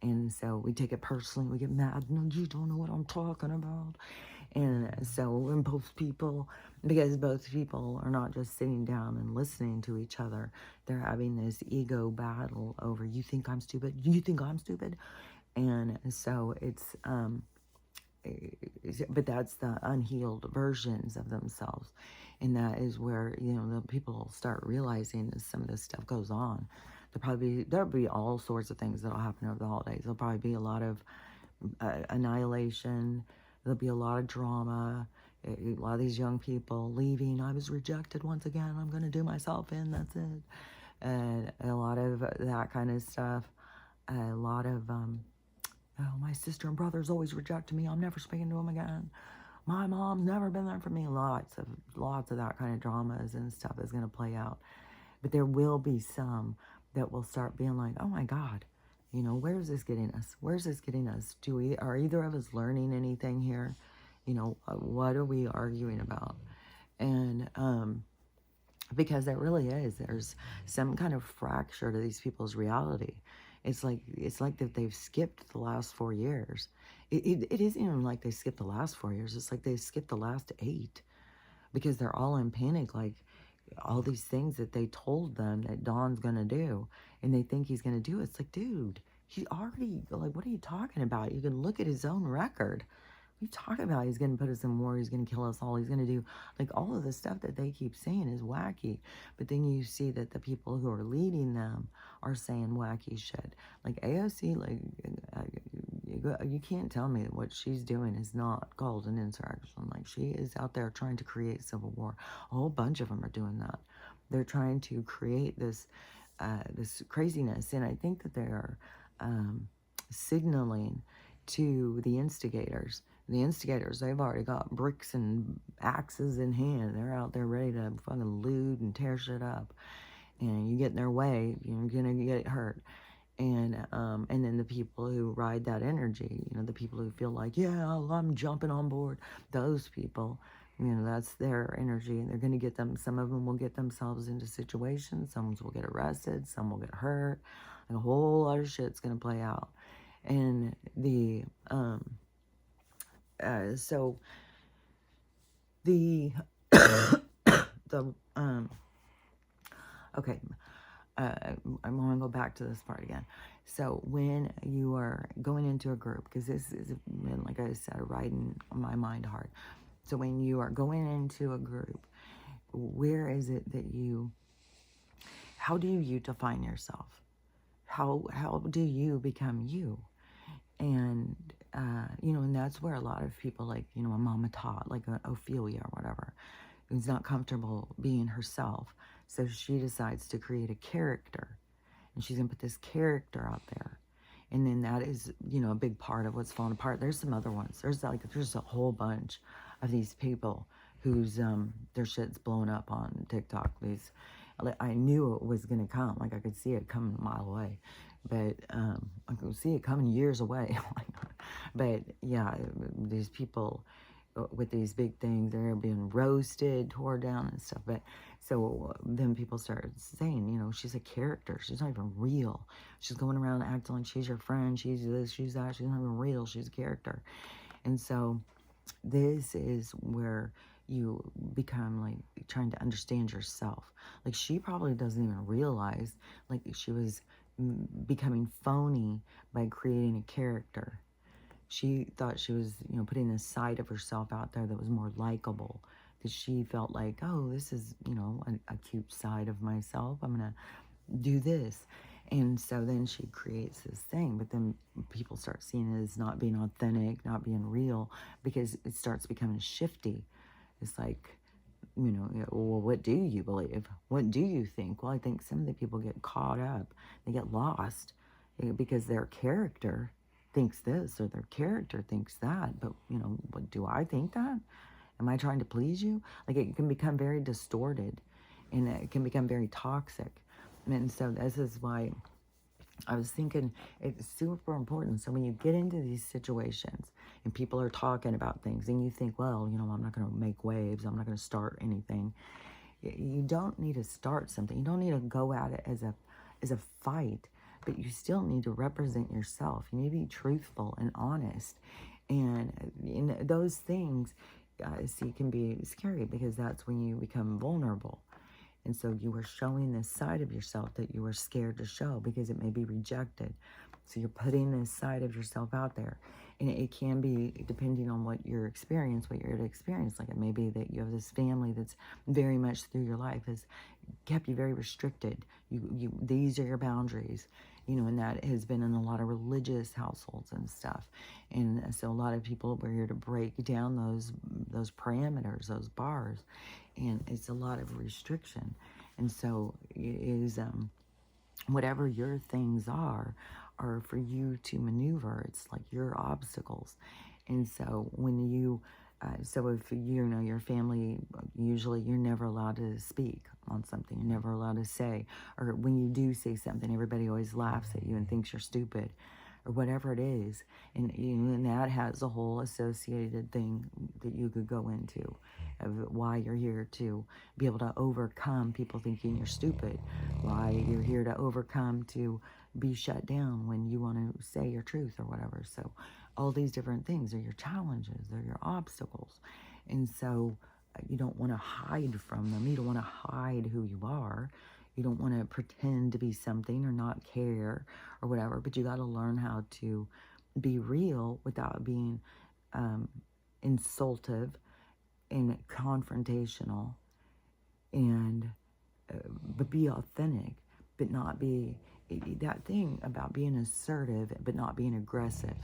And so we take it personally. We get mad. No, you don't know what I'm talking about. And so when because both people are not just sitting down and listening to each other, they're having this ego battle over, you think I'm stupid? You think I'm stupid? And so but that's the unhealed versions of themselves. And that is where, the people start realizing as some of this stuff goes on. There'll be all sorts of things that'll happen over the holidays. There'll probably be a lot of annihilation. There'll be a lot of drama. A lot of these young people leaving. I was rejected once again. I'm going to do myself in. That's it. And a lot of that kind of stuff. A lot of, oh, my sister and brothers always rejected me. I'm never speaking to them again. My mom's never been there for me. Lots of that kind of dramas and stuff is going to play out. But there will be some that will start being like, oh my God, where is this getting us? Where's this getting us? Are either of us learning anything here? What are we arguing about? And because there really is, there's some kind of fracture to these people's reality. It's like that they've skipped the last 4 years. It isn't even like they skipped the last 4 years. It's like they skipped the last 8, because they're all in panic, like all these things that they told them that Don's gonna do, and they think he's gonna do. It's like, dude, he already, like, what are you talking about? You can look at his own record. You talk about he's going to put us in war, he's going to kill us all, he's going to do, like, all of the stuff that they keep saying is wacky. But then you see that the people who are leading them are saying wacky shit. Like AOC, like, you can't tell me that what she's doing is not called an insurrection. Like, she is out there trying to create civil war. A whole bunch of them are doing that. They're trying to create this craziness, and I think that they are signaling to the instigators. The instigators, they've already got bricks and axes in hand. They're out there ready to fucking loot and tear shit up. And you get in their way, you're gonna get hurt. And then the people who ride that energy, the people who feel like, yeah, I'm jumping on board, those people, that's their energy. And they're gonna get them, some of them will get themselves into situations, some will get arrested, some will get hurt, and a whole lot of shit's gonna play out. And so the okay, I'm going to go back to this part again. So when you are going into a group, because this is, like I said, riding on my mind hard. So when you are going into a group, where is it that how do you define yourself? How do you become you? And, and that's where a lot of people, like, a Mama Todd, like Ophelia or whatever, who's not comfortable being herself. So she decides to create a character, and she's going to put this character out there. And then that is, a big part of what's falling apart. There's some other ones. There's a whole bunch of these people whose, their shit's blown up on TikTok. I knew it was going to come. Like, I could see it coming a mile away. But I could see it coming years away. But yeah, these people with these big things, they're being roasted, tore down and stuff. But so then people started saying, she's a character. She's not even real. She's going around acting like she's your friend. She's this, she's that. She's not even real. She's a character. And so this is where you become, like, trying to understand yourself. Like, she probably doesn't even realize, like, she was becoming phony by creating a character. She thought she was, putting a side of herself out there that was more likable. That she felt like, oh, this is, a cute side of myself. I'm going to do this. And so then she creates this thing. But then people start seeing it as not being authentic, not being real, because it starts becoming shifty. It's like, well, what do you believe? What do you think? Well, I think some of the people get caught up. They get lost because their character thinks this or their character thinks that. But, what do I think that? Am I trying to please you? Like, it can become very distorted, and it can become very toxic. And so this is why I was thinking it's super important. So when you get into these situations and people are talking about things and you think, well, I'm not going to make waves. I'm not going to start anything. You don't need to start something. You don't need to go at it as a fight, but you still need to represent yourself. You need to be truthful and honest. And those things, see, can be scary because that's when you become vulnerable. And so you are showing this side of yourself that you are scared to show because it may be rejected. So you're putting this side of yourself out there. And it can be, depending on what your experience, what you're to experience. Like it may be that you have this family that's very much through your life has kept you very restricted. These are your boundaries, and that has been in a lot of religious households and stuff. And so a lot of people were here to break down those parameters, those bars, and it's a lot of restriction. And so it is, whatever your things are for you to maneuver. It's like your obstacles. And so when you, so if your family, usually you're never allowed to speak on something. You're never allowed to say, or when you do say something, everybody always laughs at you and thinks you're stupid, or whatever it is. And that has a whole associated thing that you could go into of why you're here to be able to overcome people thinking you're stupid, why you're here to overcome to be shut down when you want to say your truth or whatever. So all these different things are your challenges, they're your obstacles. And so you don't want to hide from them. You don't want to hide who you are. You don't want to pretend to be something or not care or whatever, but you got to learn how to be real without being insultive and confrontational, and but be authentic, but not be that thing about being assertive but not being aggressive.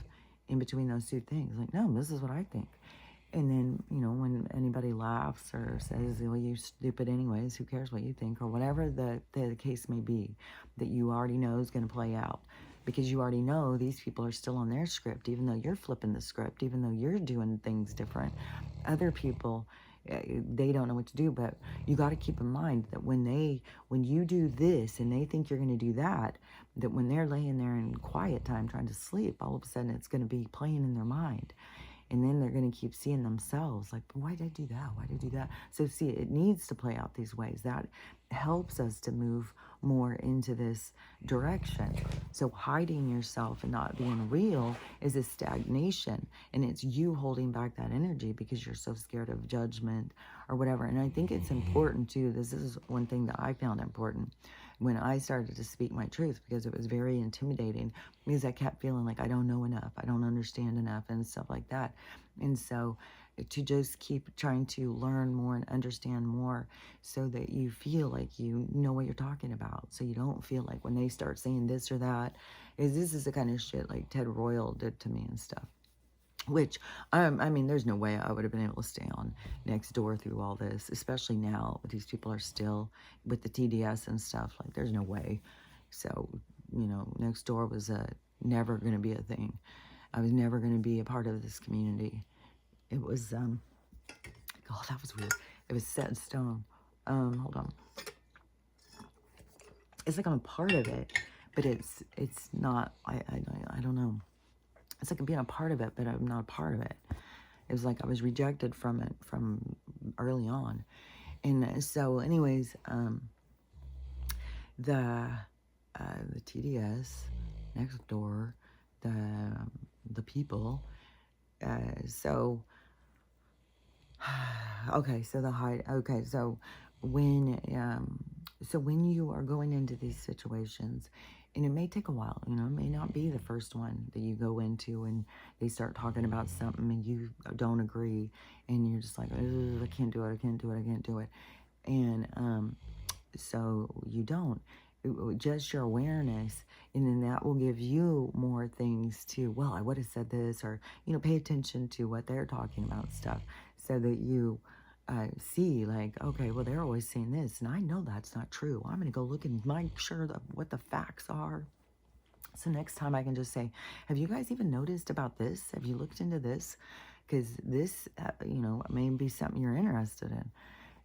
In between those two things, like, no, this is what I think. And then, when anybody laughs or says, well, you stupid anyways, who cares what you think, or whatever the case may be, that you already know is going to play out. Because you already know these people are still on their script, even though you're flipping the script, even though you're doing things different. Other people, they don't know what to do, but you got to keep in mind that when you do this and they think you're going to do that when they're laying there in quiet time trying to sleep, all of a sudden it's going to be playing in their mind. And then they're going to keep seeing themselves like, why did I do that? Why did I do that? So see, it needs to play out these ways. That helps us to move more into this direction. So hiding yourself and not being real is a stagnation. And it's you holding back that energy because you're so scared of judgment or whatever. And I think it's important too. This is one thing that I found important when I started to speak my truth, because it was very intimidating, because I kept feeling like I don't know enough, I don't understand enough and stuff like that. And so to just keep trying to learn more and understand more so that you feel like you know what you're talking about. So you don't feel like when they start saying this or that, this is the kind of shit like Ted Royal did to me and stuff. Which, I mean, there's no way I would have been able to stay on Nextdoor through all this, especially now. These people are still with the TDS and stuff. Like, there's no way. So, Nextdoor was never going to be a thing. I was never going to be a part of this community. It was, God, that was weird. It was set in stone. Hold on. It's like I'm a part of it, but it's not, I don't know. It's like being a part of it, but I'm not a part of it. It was like I was rejected from it from early on. And so anyways, the TDS, Nextdoor, the people, so, okay, so so when you are going into these situations, and it may take a while, it may not be the first one that you go into and they start talking about something and you don't agree and you're just like, I can't do it. And so you don't. Just your awareness, and then that will give you more things to, well, I would have said this, or, pay attention to what they're talking about stuff so that you see, like, okay, well, they're always saying this, and I know that's not true. I'm going to go look and make sure that what the facts are. So next time I can just say, have you guys even noticed about this? Have you looked into this? Because this, may be something you're interested in.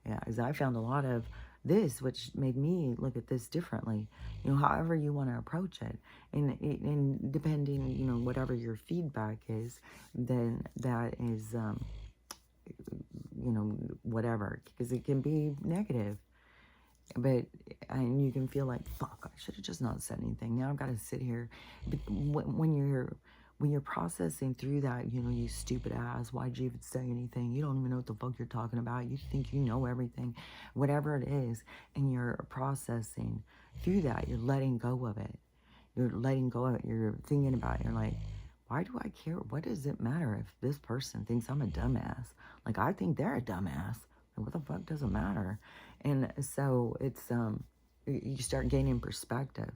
Yeah, because I found a lot of this, which made me look at this differently. However you want to approach it, and depending, whatever your feedback is, then that is, whatever, because it can be negative. But and you can feel like, fuck, I should have just not said anything. Now I've got to sit here. But when when you're processing through that, you stupid ass, why'd you even say anything? You don't even know what the fuck you're talking about. You think you know everything, whatever it is, and you're processing through that. You're letting go of it. You're letting go of it. You're thinking about it. You're like, why do I care? What does it matter if this person thinks I'm a dumbass? Like, I think they're a dumbass. Like, what the fuck does it matter? And so it's, you start gaining perspective.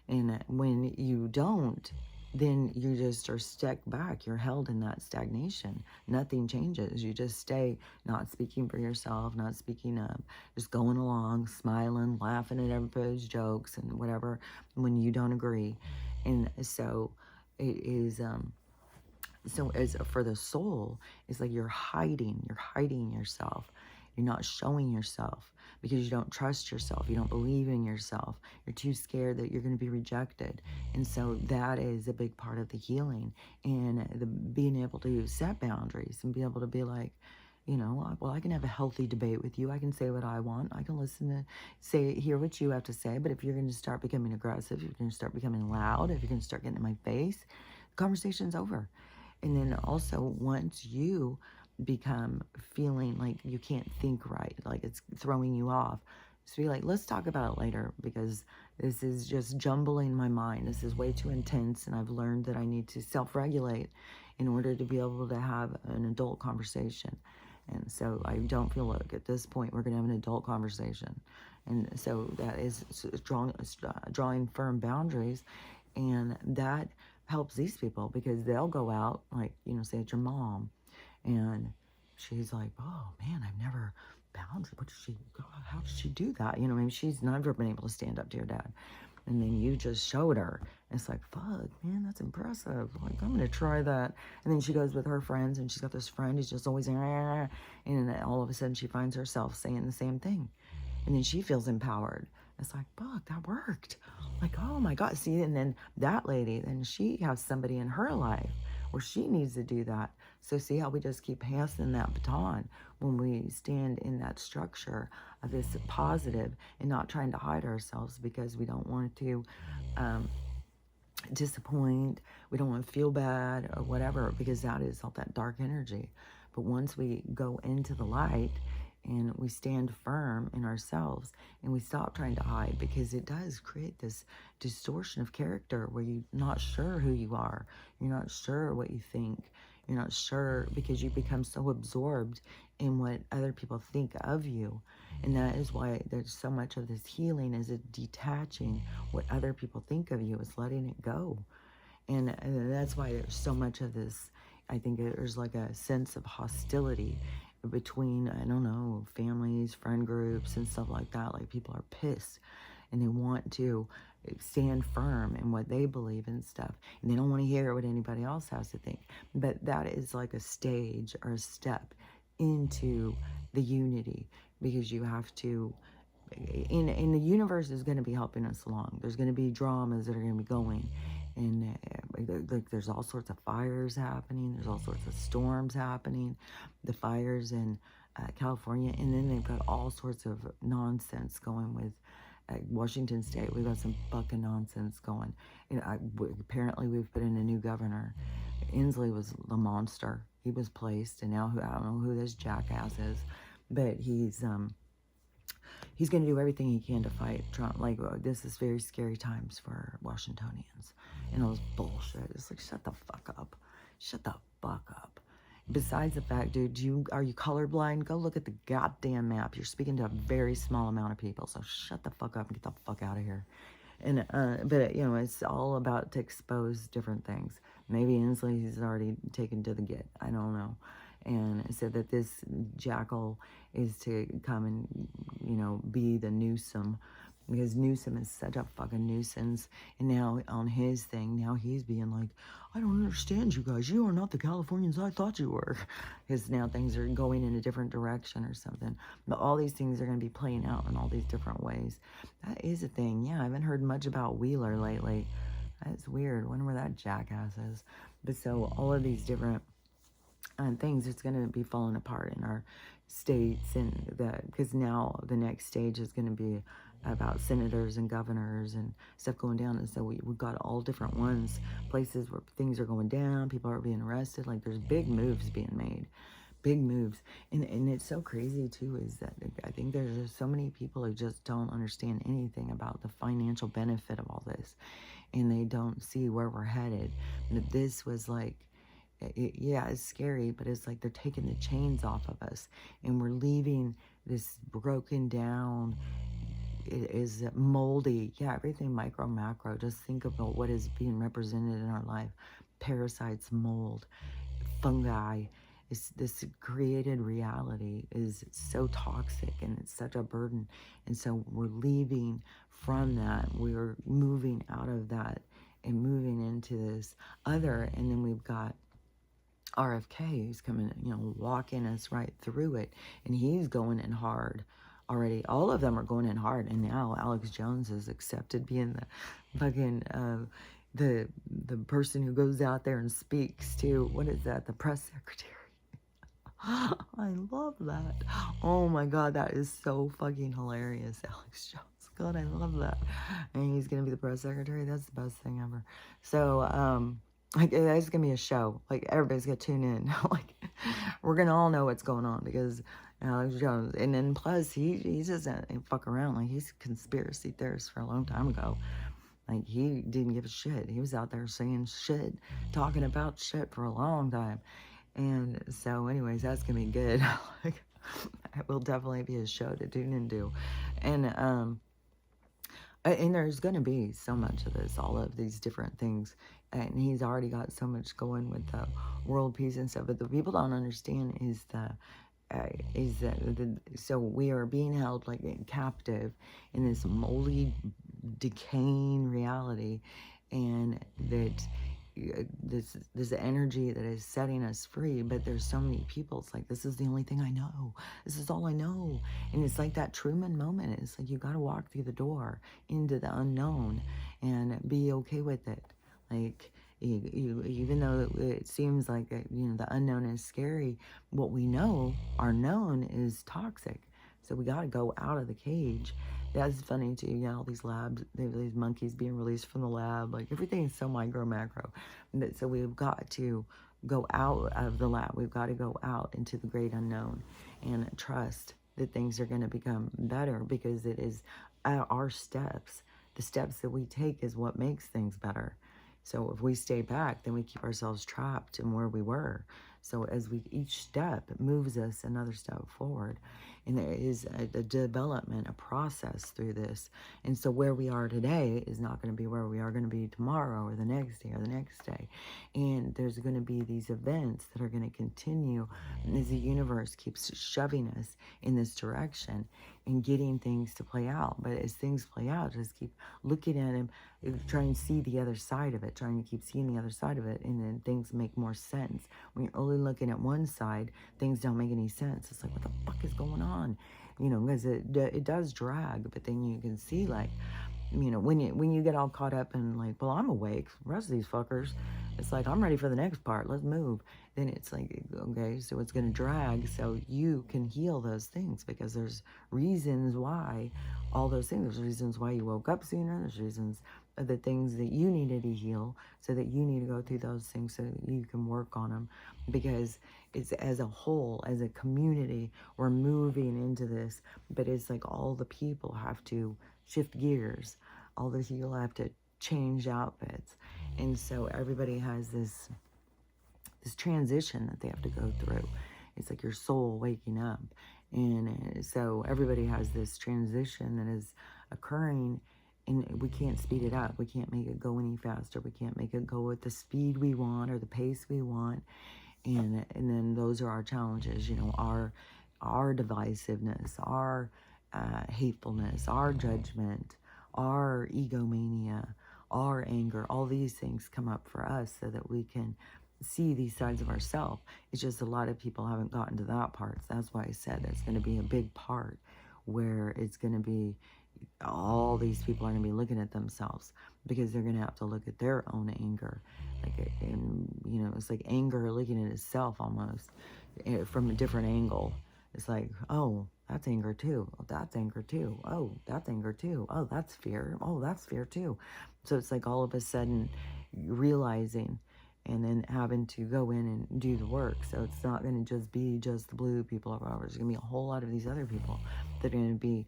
And when you don't, then you just are stuck back. You're held in that stagnation. Nothing changes. You just stay not speaking for yourself, not speaking up, just going along, smiling, laughing at everybody's jokes and whatever when you don't agree. And so it is, so as for the soul, it's like you're hiding yourself. You're not showing yourself because you don't trust yourself. You don't believe in yourself. You're too scared that you're going to be rejected. And so that is a big part of the healing, and the being able to set boundaries and be able to be like, well, I can have a healthy debate with you. I can say what I want. I can listen to hear what you have to say. But if you're going to start becoming aggressive, if you're going to start becoming loud, if you're going to start getting in my face, the conversation's over. And then also, once you become feeling like you can't think right, like it's throwing you off, just be like, let's talk about it later, because this is just jumbling my mind. This is way too intense, and I've learned that I need to self-regulate in order to be able to have an adult conversation. And so I don't feel like at this point we're going to have an adult conversation. And so that is drawing firm boundaries, and that helps these people, because they'll go out, like, say it's your mom, and she's like, oh man, I've never boundary. What did she, God, how did she do that? Maybe she's never been able to stand up to your dad. And then you just showed her. It's like, fuck, man, that's impressive. Like, I'm going to try that. And then she goes with her friends, and she's got this friend who's just always, and then all of a sudden she finds herself saying the same thing. And then she feels empowered. It's like, fuck, that worked. Like, oh my God. See, and then that lady, then she has somebody in her life where she needs to do that. So see how we just keep passing that baton when we stand in that structure of this positive and not trying to hide ourselves because we don't want to disappoint. We don't want to feel bad or whatever, because that is all that dark energy. But once we go into the light and we stand firm in ourselves and we stop trying to hide, because it does create this distortion of character where you're not sure who you are. You're not sure what you think. You're not sure because you become so absorbed in what other people think of you. And that is why there's so much of this healing, is it detaching what other people think of you, is letting it go. And that's why there's so much of this. I think there's like a sense of hostility between, I don't know, families, friend groups, and stuff like that. Like, people are pissed and they want to stand firm in what they believe and stuff, and they don't want to hear what anybody else has to think. But that is like a stage or a step into the unity, because you have to, in the universe is going to be helping us along. There's going to be dramas that are going to be going, and like there's all sorts of fires happening. There's all sorts of storms happening. The fires in California, and then they've got all sorts of nonsense going with Washington State. We've got some fucking nonsense going. Apparently we've put in a new governor. Inslee was the monster. He was placed, and now I don't know who this jackass is, but he's going to do everything he can to fight Trump. Like, this is very scary times for Washingtonians. And all this bullshit. It's like, shut the fuck up. Shut the fuck up. Besides the fact, dude, are you colorblind? Go look at the goddamn map. You're speaking to a very small amount of people. So shut the fuck up and get the fuck out of here. And but it's all about to expose different things. Maybe Inslee's already taken to the git. I don't know. And said that this jackal is to come and, be the Newsom, because Newsom is such a fucking nuisance. And now on his thing, now he's being like, I don't understand you guys. You are not the Californians I thought you were. Because now things are going in a different direction or something. But all these things are going to be playing out in all these different ways. That is a thing. Yeah, I haven't heard much about Wheeler lately. That's weird. I wonder where that jackass is. But so all of these different things, it's going to be falling apart in our states, and because now the next stage is going to be about senators and governors and stuff going down. And so we've got all different ones, places where things are going down, people are being arrested. Like there's big moves being made, big moves. And it's so crazy too, is that I think there's just so many people who just don't understand anything about the financial benefit of all this. And they don't see where we're headed. And this was like, yeah, it's scary, but it's like they're taking the chains off of us and we're leaving this broken down. It is moldy. Yeah, everything micro, macro. Just think about what is being represented in our life. Parasites, mold, fungi. This created reality is so toxic and it's such a burden. And so we're leaving from that. We're moving out of that and moving into this other. And then we've got RFK who's coming, walking us right through it. And he's going in hard already. All of them are going in hard. And now Alex Jones has accepted being the fucking, the person who goes out there and speaks to, what is that, the press secretary. I love that. Oh my God, that is so fucking hilarious, Alex Jones. God, I love that. And he's gonna be the press secretary. That's the best thing ever. So, like, that's gonna be a show. Like, everybody's gonna tune in. Like, we're gonna all know what's going on because Alex Jones. And then plus, he doesn't fuck around. Like, he's a conspiracy theorist for a long time ago. Like, he didn't give a shit. He was out there saying shit, talking about shit for a long time. And so, anyways, that's gonna be good. Like, it will definitely be a show to tune into. And there's gonna be so much of this, all of these different things. And he's already got so much going with the world peace and stuff. But the people don't understand is that so we are being held like captive in this moldy, decaying reality, and that this energy that is setting us free. But there's so many people, it's like, this is the only thing I know, this is all I know. And it's like that Truman moment. It's like you got to walk through the door into the unknown and be okay with it. Like, even though it seems like the unknown is scary, what we know, our known, is toxic. So we got to go out of the cage. That's funny too. All these labs, these monkeys being released from the lab. Like, everything is so micro, macro. So we've got to go out of the lab. We've got to go out into the great unknown and trust that things are going to become better, because it is our steps. The steps that we take is what makes things better. So if we stay back, then we keep ourselves trapped in where we were. So as each step moves us another step forward. And there is a development, a process through this. And so where we are today is not going to be where we are going to be tomorrow or the next day or the next day. And there's going to be these events that are going to continue as the universe keeps shoving us in this direction and getting things to play out. But as things play out, just keep looking at them, trying to see the other side of it, trying to keep seeing the other side of it, and then things make more sense. When you're only looking at one side, things don't make any sense. It's like, what the fuck is going on? Because it does drag, but then you can see, like, when you get all caught up in, like, well, I'm awake, the rest of these fuckers, it's like, I'm ready for the next part, let's move. Then it's like, okay, so it's going to drag, so you can heal those things, because there's reasons why all those things. There's reasons why you woke up sooner. There's reasons, the things that you needed to heal, so that you need to go through those things so that you can work on them. Because it's, as a whole, as a community, we're moving into this, but it's like all the people have to shift gears. All the people have to change outfits. And so everybody has this transition that they have to go through. It's like your soul waking up. And so everybody has this transition that is occurring, and we can't speed it up. We can't make it go any faster. We can't make it go at the speed we want or the pace we want. And then those are our challenges, our divisiveness, our hatefulness, our judgment, our egomania, our anger. All these things come up for us so that we can see these sides of ourselves. It's just a lot of people haven't gotten to that part. So that's why I said that's going to be a big part, where it's going to be all these people are going to be looking at themselves, because they're going to have to look at their own anger. And it's like anger looking at itself almost from a different angle. It's like, oh, that's anger too. Oh, that's anger too. Oh, that's anger too. Oh, that's fear. Oh, that's fear too. So it's like all of a sudden realizing and then having to go in and do the work. So it's not going to just be just the blue people or whatever. There's going to be a whole lot of these other people that are going to be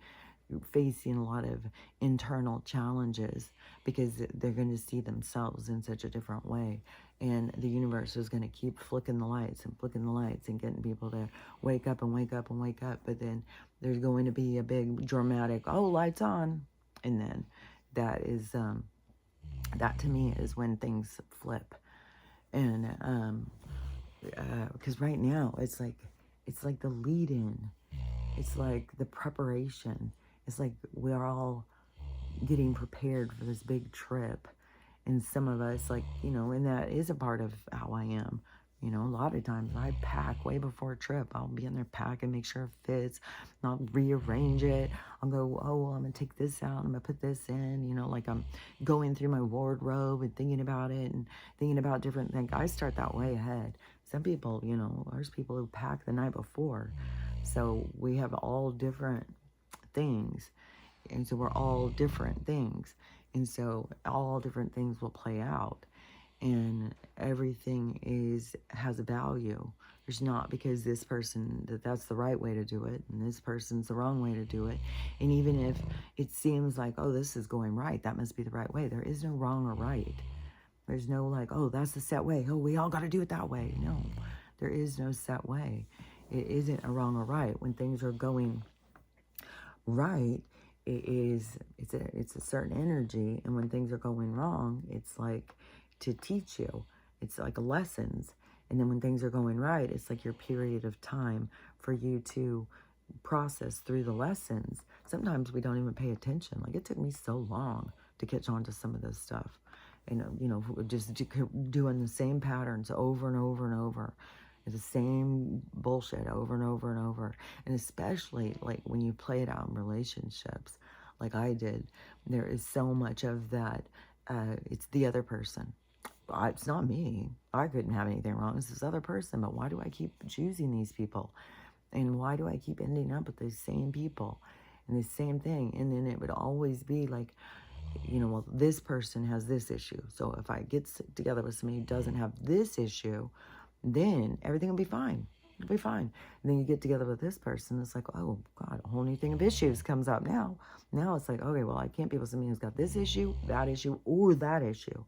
facing a lot of internal challenges because they're going to see themselves in such a different way. And the universe is going to keep flicking the lights and getting people to wake up and wake up and wake up. But then there's going to be a big dramatic, oh, lights on. And then that is, that to me is when things flip. And, because right now it's like the lead in, it's like the preparation. It's like we're all getting prepared for this big trip. And some of us, like, and that is a part of how I am. A lot of times I pack way before a trip. I'll be in there packing, make sure it fits. And I'll rearrange it. I'll go, oh, well, I'm going to take this out. I'm going to put this in. Like I'm going through my wardrobe and thinking about it and thinking about different things. I start that way ahead. Some people, there's people who pack the night before. So we have all different things. And so we're all different things. And so all different things will play out. And everything has a value. There's not because this person, that's the right way to do it, and this person's the wrong way to do it. And even if it seems like, oh, this is going right, that must be the right way. There is no wrong or right. There's no like, oh, that's the set way. Oh, we all got to do it that way. No, there is no set way. It isn't a wrong or right. When things are going right, it's a certain energy, and when things are going wrong, it's like to teach you. It's like lessons. And then when things are going right, it's like your period of time for you to process through the lessons. Sometimes we don't even pay attention. Like it took me so long to catch on to some of this stuff. And, just doing the same patterns over and over and over. The same bullshit over and over and over. And especially like when you play it out in relationships, like I did, there is so much of that. It's the other person. It's not me. I couldn't have anything wrong. It's this other person. But why do I keep choosing these people? And why do I keep ending up with these same people and the same thing? And then it would always be like, well, this person has this issue. So if I get together with somebody who doesn't have this issue, then everything will be fine. It'll be fine. And then you get together with this person, it's like, oh, God, a whole new thing of issues comes up now. Now it's like, okay, well, I can't be with somebody who's got this issue, or that issue.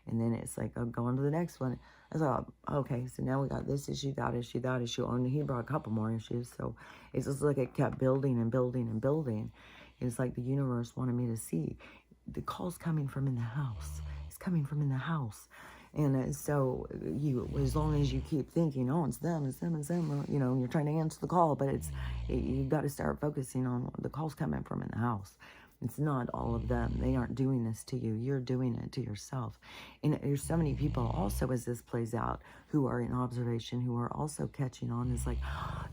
And then it's like, I'll go on to the next one. It's like, okay, so now we got this issue, that issue, that issue. Oh, and he brought a couple more issues. So it's just like it kept building and building and building. It's like the universe wanted me to see. The call's coming from in the house. It's coming from in the house. And so as long as you keep thinking, oh, it's them, you're trying to answer the call, but you got to start focusing on the call's coming from in the house. It's not all of them. They aren't doing this to you. You're doing it to yourself. And there's so many people also as this plays out who are in observation, who are also catching on. It's like,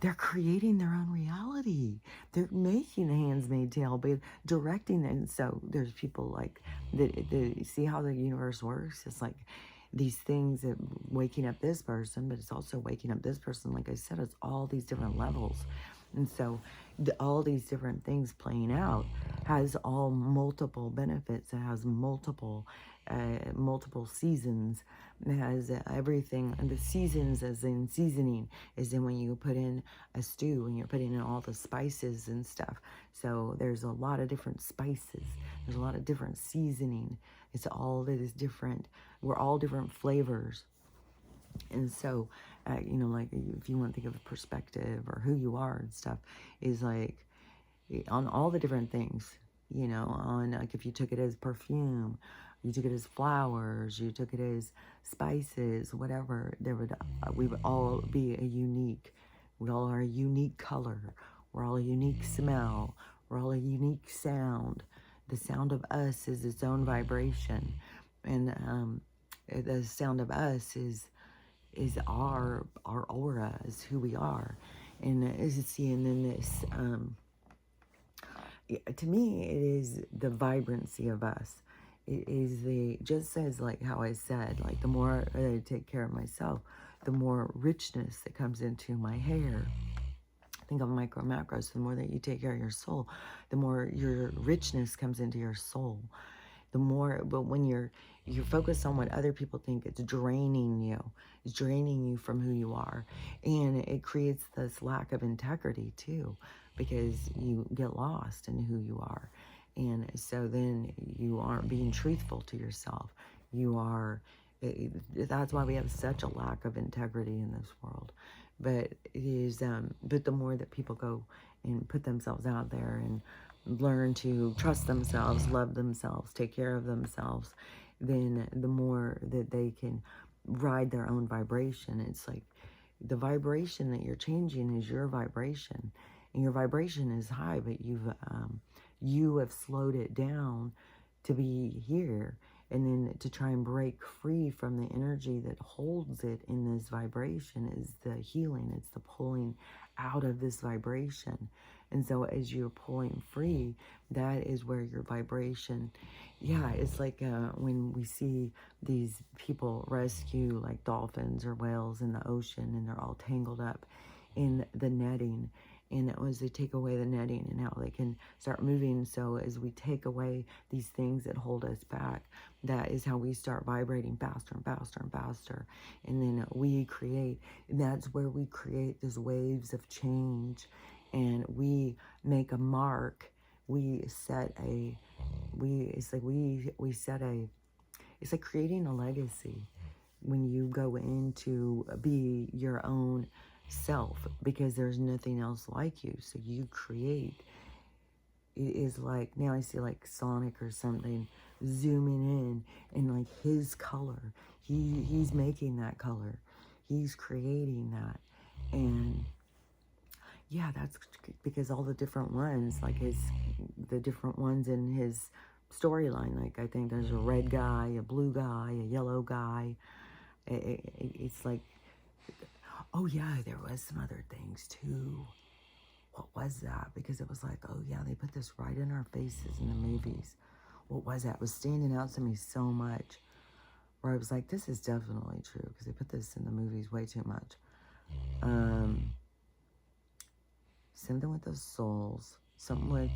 they're creating their own reality. They're making a Handmaid's Tale, but directing it. And so there's people like, see how the universe works? It's like, these things that waking up this person, but it's also waking up this person. Like I said, it's all these different levels. And so all these different things playing out has all multiple benefits. It has multiple seasons. It has everything. And the seasons, as in seasoning, is in when you put in a stew and you're putting in all the spices and stuff. So there's a lot of different spices. There's a lot of different seasoning. It's all that is different. We're all different flavors. And so, like if you want to think of a perspective or who you are and stuff, is like on all the different things, on like if you took it as perfume, you took it as flowers, you took it as spices, whatever, we would all be we all are a unique color. We're all a unique smell. We're all a unique sound. The sound of us is its own vibration. And the sound of us is our aura, is who we are. And then this, to me, it is the vibrancy of us. It is just as like how I said, like the more I take care of myself, the more richness that comes into my hair, think of micro macros. The more that you take care of your soul, the more your richness comes into your soul. The more, but when you're focused on what other people think, it's draining you. It's draining you from who you are. And it creates this lack of integrity too, because you get lost in who you are. And so then you aren't being truthful to yourself. You are, that's why we have such a lack of integrity in this world. But it is, but the more that people go and put themselves out there and learn to trust themselves, love themselves, take care of themselves, then the more that they can ride their own vibration. It's like the vibration that you're changing is your vibration, and your vibration is high, but you have slowed it down to be here, and then to try and break free from the energy that holds it in this vibration is the healing. It's the pulling out of this vibration. And so as you're pulling free, that is where your vibration, yeah, it's like when we see these people rescue like dolphins or whales in the ocean, and they're all tangled up in the netting. And it was they take away the netting and how they can start moving. So as we take away these things that hold us back, that is how we start vibrating faster and faster and faster. And then we create, that's where we create these waves of change. And we make a mark. We set a, it's like creating a legacy when you go into be your own self, because there's nothing else like you. So you create. It is like, now I see like Sonic or something zooming in, and like his color, he's making that color, he's creating that. And yeah, that's because all the different ones, like the different ones in his storyline, like I think there's a red guy, a blue guy, a yellow guy. It's like, oh yeah, there was some other things too. What was that? Because it was like, oh yeah, they put this right in our faces in the movies. What was that? It was standing out to me so much, where I was like, this is definitely true, because they put this in the movies way too much. Something with those souls, something with,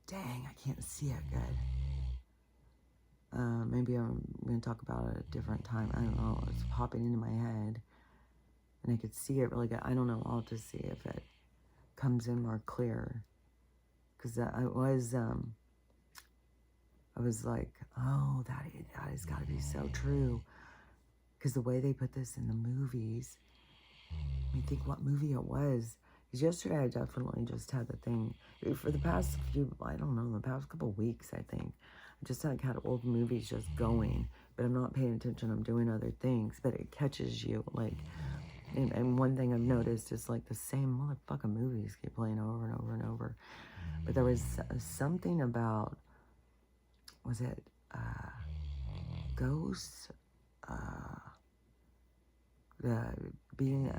dang, I can't see it good. Maybe I'm going to talk about it at a different time. I don't know. It's popping into my head, and I could see it really good. I don't know. I'll just see if it comes in more clear. Because I was like, oh, that has got to be so true. Because the way they put this in the movies, I mean, think what movie it was. Because yesterday I definitely just had the thing, for the past few, I don't know, the past couple weeks, I think, I just had old movies just going, but I'm not paying attention, I'm doing other things, but it catches you, like, and one thing I've noticed is like the same motherfucking movies keep playing over and over and over. But there was something about, was it Ghosts? Being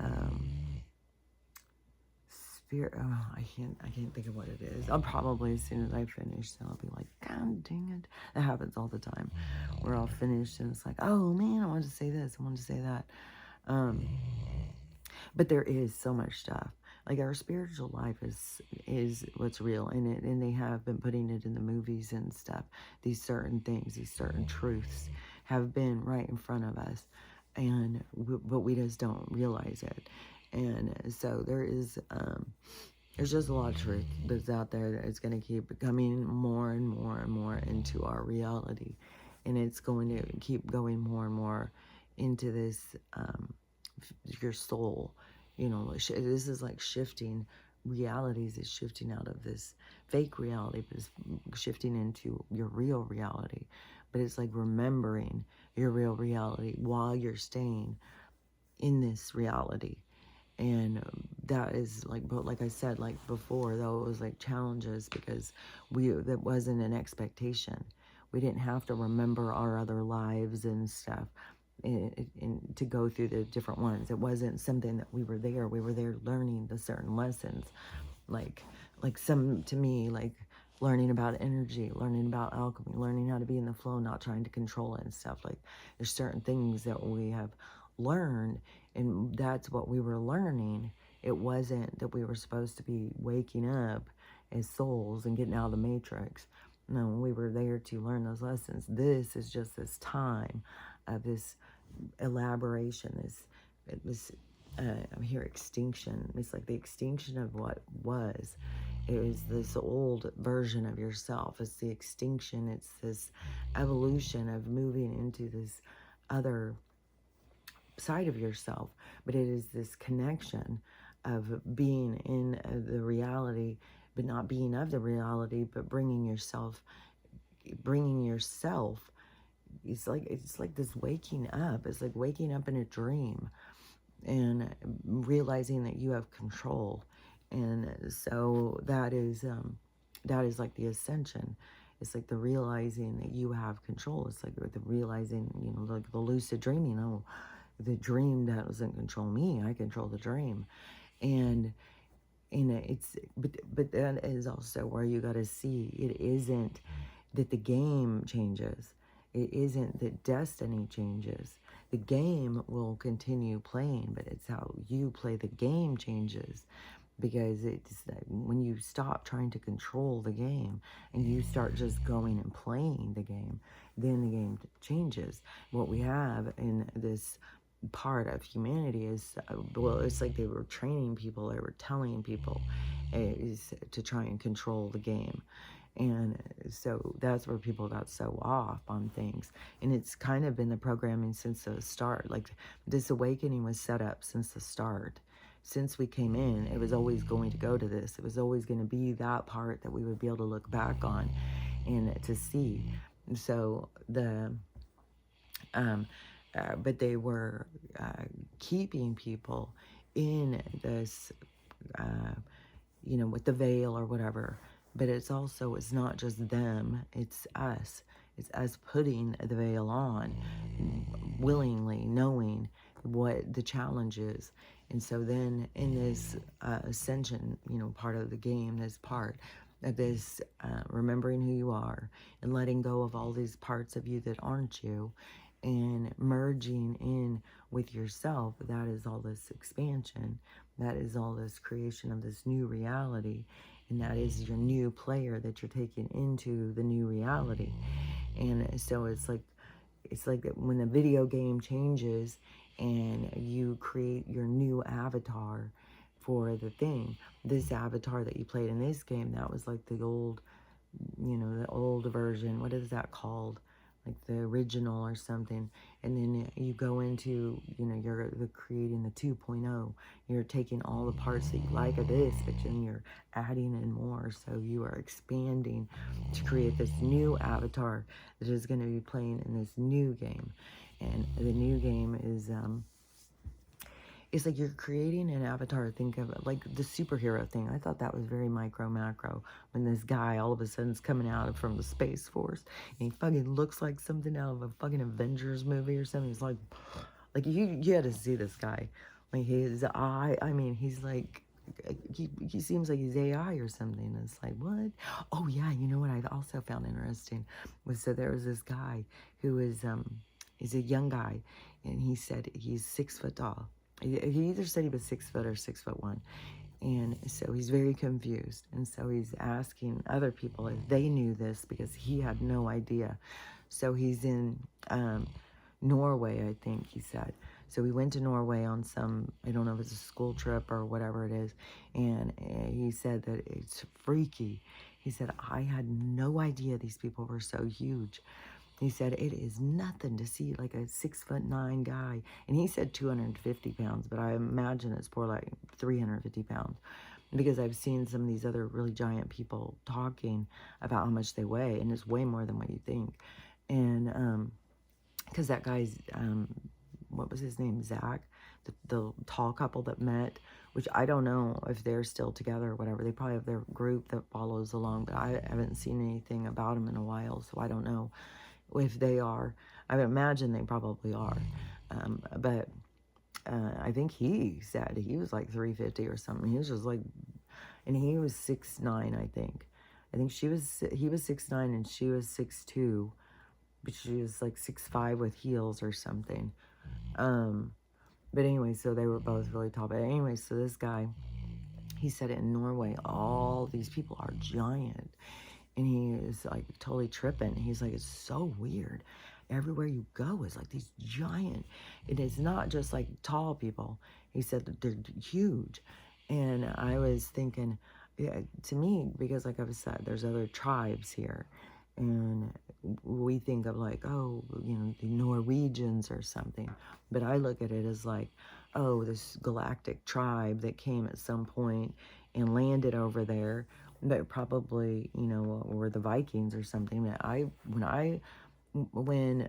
spirit. Oh, I can't think of what it is. I'll probably, as soon as I finish, then I'll be like, God dang it. That happens all the time. We're all finished and it's like, oh man, I wanted to say this, I wanted to say that. But there is so much stuff. Like our spiritual life is what's real in it, and they have been putting it in the movies and stuff. These certain things, these certain truths have been right in front of us, and but we just don't realize it. And so there's just a lot of truth that's out there that is going to keep becoming more and more and more into our reality, and it's going to keep going more and more into this your soul. You know, this is like shifting realities. It's shifting out of this fake reality, but it's shifting into your real reality. But it's like remembering your real reality while you're staying in this reality. And that is like, but like I said, like before, though, it was like challenges, because that wasn't an expectation. We didn't have to remember our other lives and stuff. And to go through the different ones. It wasn't something that we were there learning the certain lessons, like some, to me, like learning about energy, learning about alchemy, learning how to be in the flow, not trying to control it and stuff. Like there's certain things that we have learned, and that's what we were learning. It wasn't that we were supposed to be waking up as souls and getting out of the matrix. No, we were there to learn those lessons. This is just this time of this elaboration, this I'm here extinction. It's like the extinction of what was. It was this old version of yourself. It's the extinction. It's this evolution of moving into this other side of yourself. But it is this connection of being in the reality, but not being of the reality, but bringing yourself. It's like this waking up. It's like waking up in a dream and realizing that you have control. And so that is like the ascension. It's like the realizing that you have control. It's like the realizing, like the lucid dreaming. Oh, the dream doesn't control me. I control the dream. And but that is also where you got to see it isn't that the game changes. It isn't that destiny changes. The game will continue playing, but it's how you play the game changes. Because it's when you stop trying to control the game and you start just going and playing the game, then the game changes. What we have in this part of humanity is, well, it's like they were training people, they were telling people is to try and control the game. And so that's where people got so off on things. And it's kind of been the programming since the start. Like this awakening was set up since the start. Since we came in, it was always going to go to this. It was always going to be that part that we would be able to look back on and to see. So but they were keeping people in this, with the veil or whatever. But it's not just them, it's us. It's us putting the veil on willingly, knowing what the challenge is. And so then in this ascension, part of the game, this part of this remembering who you are and letting go of all these parts of you that aren't you and merging in with yourself, that is all this expansion. That is all this creation of this new reality. And that is your new player that you're taking into the new reality. And so it's like that when the video game changes and you create your new avatar for the thing. This avatar that you played in this game, that was like the old, the old version. What is that called? Like the original or something. And then you go into, you're creating the 2.0. You're taking all the parts that you like of this, but then you're adding in more. So you are expanding to create this new avatar that is going to be playing in this new game. And the new game is, it's like you're creating an avatar. Think of it like the superhero thing. I thought that was very micro macro. When this guy all of a sudden is coming out from the Space Force and he fucking looks like something out of a fucking Avengers movie or something. He's like you had to see this guy. Like his eye. I mean, he's like he seems like he's AI or something. It's like, what? Oh yeah, you know what I also found interesting was so there was this guy who is he's a young guy, and he said he's 6 foot tall. He either said he was 6 foot or 6'1", and so he's very confused. And so he's asking other people if they knew this because he had no idea. So he's in Norway, I think he said. So he went to Norway on some, I don't know if it's a school trip or whatever it is, and he said that it's freaky. He said, I had no idea these people were so huge. He said, it is nothing to see like a 6'9" guy. And he said 250 pounds, but I imagine it's more like 350 pounds. Because I've seen some of these other really giant people talking about how much they weigh, and it's way more than what you think. And, because that guy's, what was his name, Zach, the tall couple that met, which I don't know if they're still together or whatever. They probably have their group that follows along, but I haven't seen anything about them in a while, so I don't know if they are. I would imagine they probably are. But I think he said he was like 350 or something. He was just like, and he was 6'9", I think. I think he was 6'9" and she was 6'2", but she was like 6'5" with heels or something. But anyway, so they were both really tall. But anyway, so this guy, he said in Norway, all these people are giant. And he is like totally tripping. He's like, it's so weird. Everywhere you go is like these giant. It is not just like tall people. He said that they're huge. And I was thinking, yeah, to me, because like I've said, there's other tribes here. And we think of like, oh, the Norwegians or something. But I look at it as like, oh, this galactic tribe that came at some point and landed over there, that probably, were the Vikings or something. When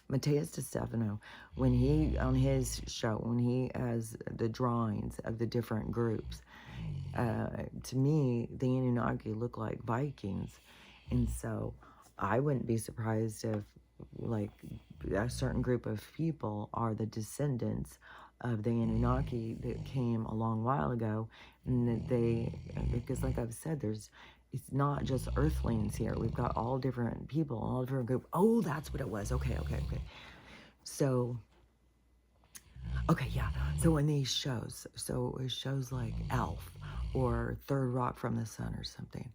Mateus DeStefano, when he, on his show, when he has the drawings of the different groups, to me, the Anunnaki look like Vikings. And so I wouldn't be surprised if, like, a certain group of people are the descendants of the Anunnaki that came a long while ago, and that because like I've said, it's not just Earthlings here. We've got all different people, all different groups. Oh, that's what it was. Okay. So, okay, yeah. So in these shows, it shows like Elf or Third Rock from the Sun or something.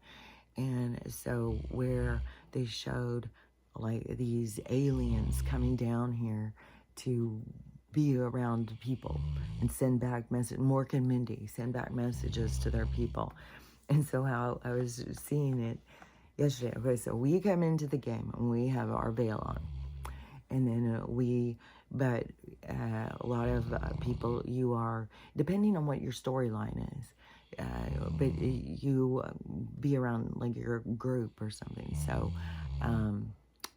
And so where they showed like these aliens coming down here to be around people and send back Mork and Mindy send back messages to their people. And so how I was seeing it yesterday. Okay, so we come into the game and we have our veil on. And then but a lot of people, you are, depending on what your storyline is, but you be around like your group or something.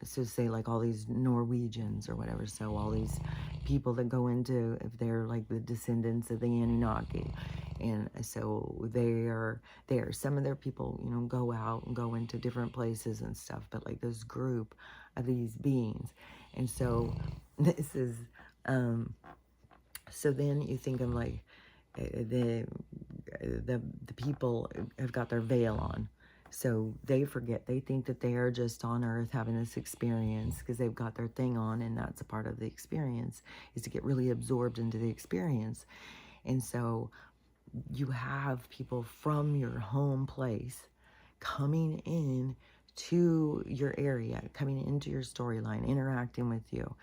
So say like all these Norwegians or whatever. So all these people that go into, if they're like the descendants of the Anunnaki, and so they are there. Some of their people, go out and go into different places and stuff. But like this group of these beings, and so this is. So then you think of like the people have got their veil on, so they forget. They think that they are just on Earth having this experience because they've got their thing on, and that's a part of the experience, is to get really absorbed into the experience. And so you have people from your home place coming in to your area, coming into your storyline, interacting with you,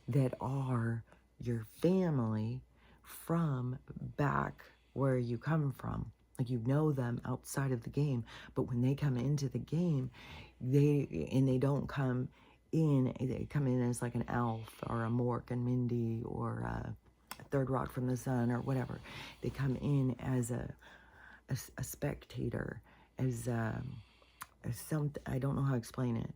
that are your family from back where you come from. Like, you know them outside of the game, but when they come into the game, they don't come in, they come in as like an Elf or a Mork and Mindy or a Third Rock from the Sun or whatever. They come in as a spectator, as something, I don't know how to explain it.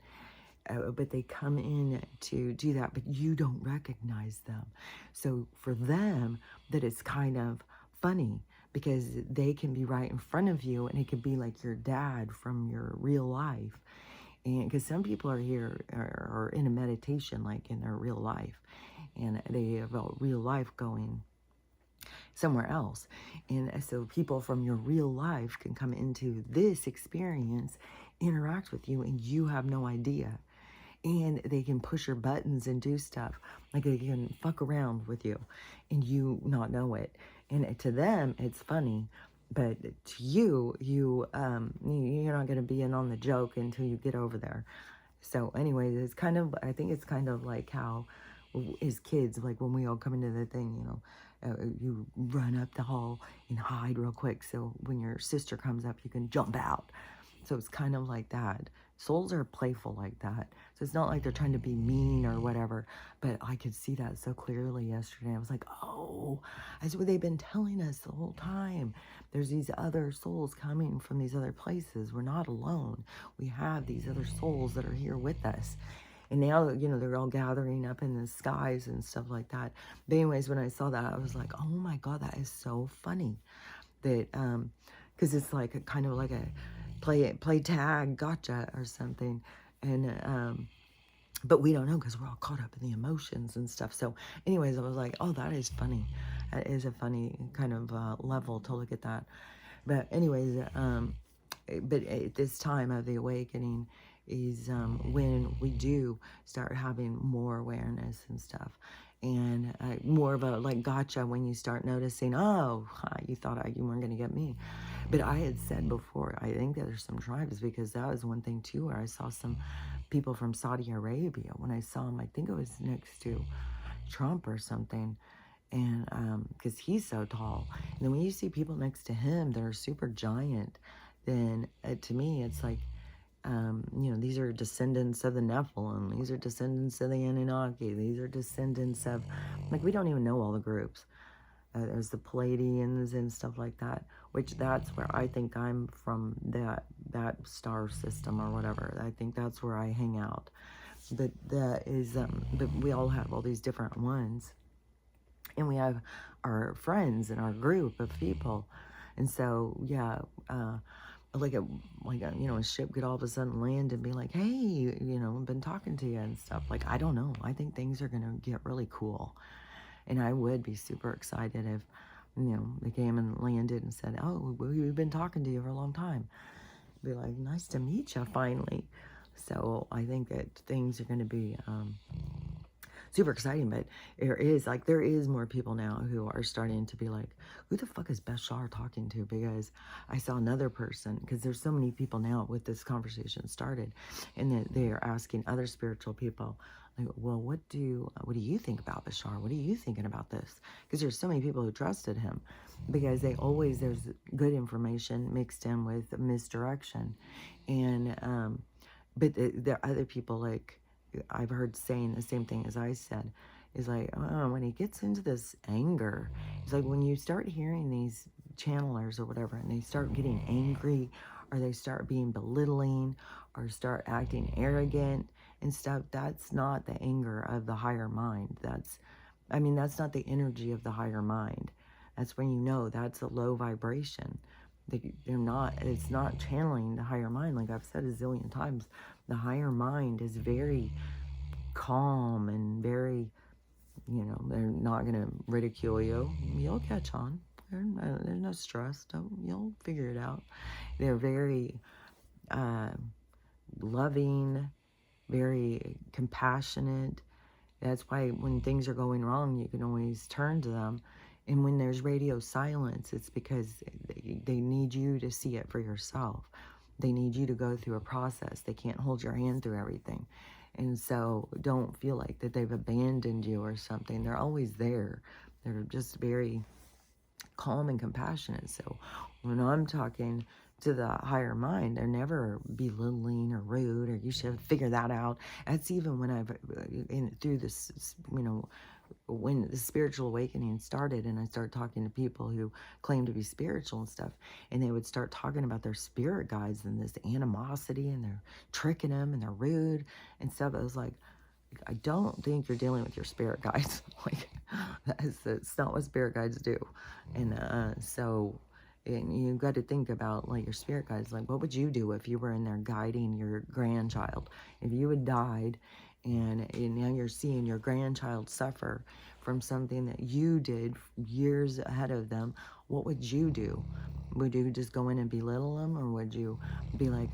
But they come in to do that, but you don't recognize them. So for them, that it's kind of funny because they can be right in front of you, and it could be like your dad from your real life. And because some people are here or in a meditation, like in their real life, and they have a real life going somewhere else. And so people from your real life can come into this experience, interact with you, and you have no idea. And they can push your buttons and do stuff. Like, they can fuck around with you and you not know it. And to them, it's funny. But to you, you're not going to be in on the joke until you get over there. So anyways, I think it's kind of like how as kids, like when we all come into the thing, you run up the hall and hide real quick. So when your sister comes up, you can jump out. So it's kind of like that. Souls are playful like that. So it's not like they're trying to be mean or whatever. But I could see that so clearly yesterday. I was like, oh, that's what they've been telling us the whole time. There's these other souls coming from these other places. We're not alone. We have these other souls that are here with us. And now, they're all gathering up in the skies and stuff like that. But anyways, when I saw that, I was like, oh my God, that is so funny. That, because it's like a kind of like a play tag, gotcha or something. And, but we don't know because we're all caught up in the emotions and stuff. So anyways, I was like, oh, that is funny. That is a funny kind of level to look at that. But anyways, but at this time of the awakening is when we do start having more awareness and stuff. and more of a like gotcha when you start noticing, oh, you thought you weren't going to get me. But I had said before, I think that there's some tribes, because that was one thing too, where I saw some people from Saudi Arabia. When I saw him, I think it was next to Trump or something, and because he's so tall. And then when you see people next to him that are super giant, then to me it's like, these are descendants of the Nephilim. These are descendants of the Anunnaki. These are descendants of, like, we don't even know all the groups. There's the Palladians and stuff like that, which that's where I think I'm from, that star system or whatever. I think that's where I hang out. But that is, but we all have all these different ones, and we have our friends and our group of people, and so yeah, a ship could all of a sudden land and be like, hey, I've been talking to you and stuff. Like, I don't know. I think things are gonna get really cool, and I would be super excited if they came and landed and said, oh, we've been talking to you for a long time. Be like, nice to meet you finally. So I think that things are going to be super exciting, but there is more people now who are starting to be like, who the fuck is Bashar talking to? Because I saw another person, because there's so many people now with this conversation started, and that they are asking other spiritual people, like, well, what do you think about Bashar? What are you thinking about this? Because there's so many people who trusted him, because there's good information mixed in with misdirection, and but there are other people, like, I've heard saying the same thing as I said, is like, oh, when he gets into this anger, it's like when you start hearing these channelers or whatever, and they start getting angry, or they start being belittling, or start acting arrogant and stuff, that's not the anger of the higher mind. That's not the energy of the higher mind. That's when that's a low vibration. It's not channeling the higher mind. Like I've said a zillion times, the higher mind is very calm and very, they're not going to ridicule you. You'll catch on. There's no stress. You'll figure it out. They're very loving, very compassionate. That's why when things are going wrong, you can always turn to them. And when there's radio silence, it's because they need you to see it for yourself. They need you to go through a process. They can't hold your hand through everything. And so don't feel like that they've abandoned you or something. They're always there. They're just very calm and compassionate. So when I'm talking to the higher mind, they're never belittling or rude, or you should figure that out. That's even when through this, when the spiritual awakening started, and I started talking to people who claim to be spiritual and stuff, and they would start talking about their spirit guides and this animosity, and they're tricking them and they're rude and stuff. I was like, I don't think you're dealing with your spirit guides. Like, that's not what spirit guides do. And and you've got to think about, like, your spirit guides. Like, what would you do if you were in there guiding your grandchild? If you had died, and now you're seeing your grandchild suffer from something that you did years ahead of them, what would you do? Would you just go in and belittle them, or would you be like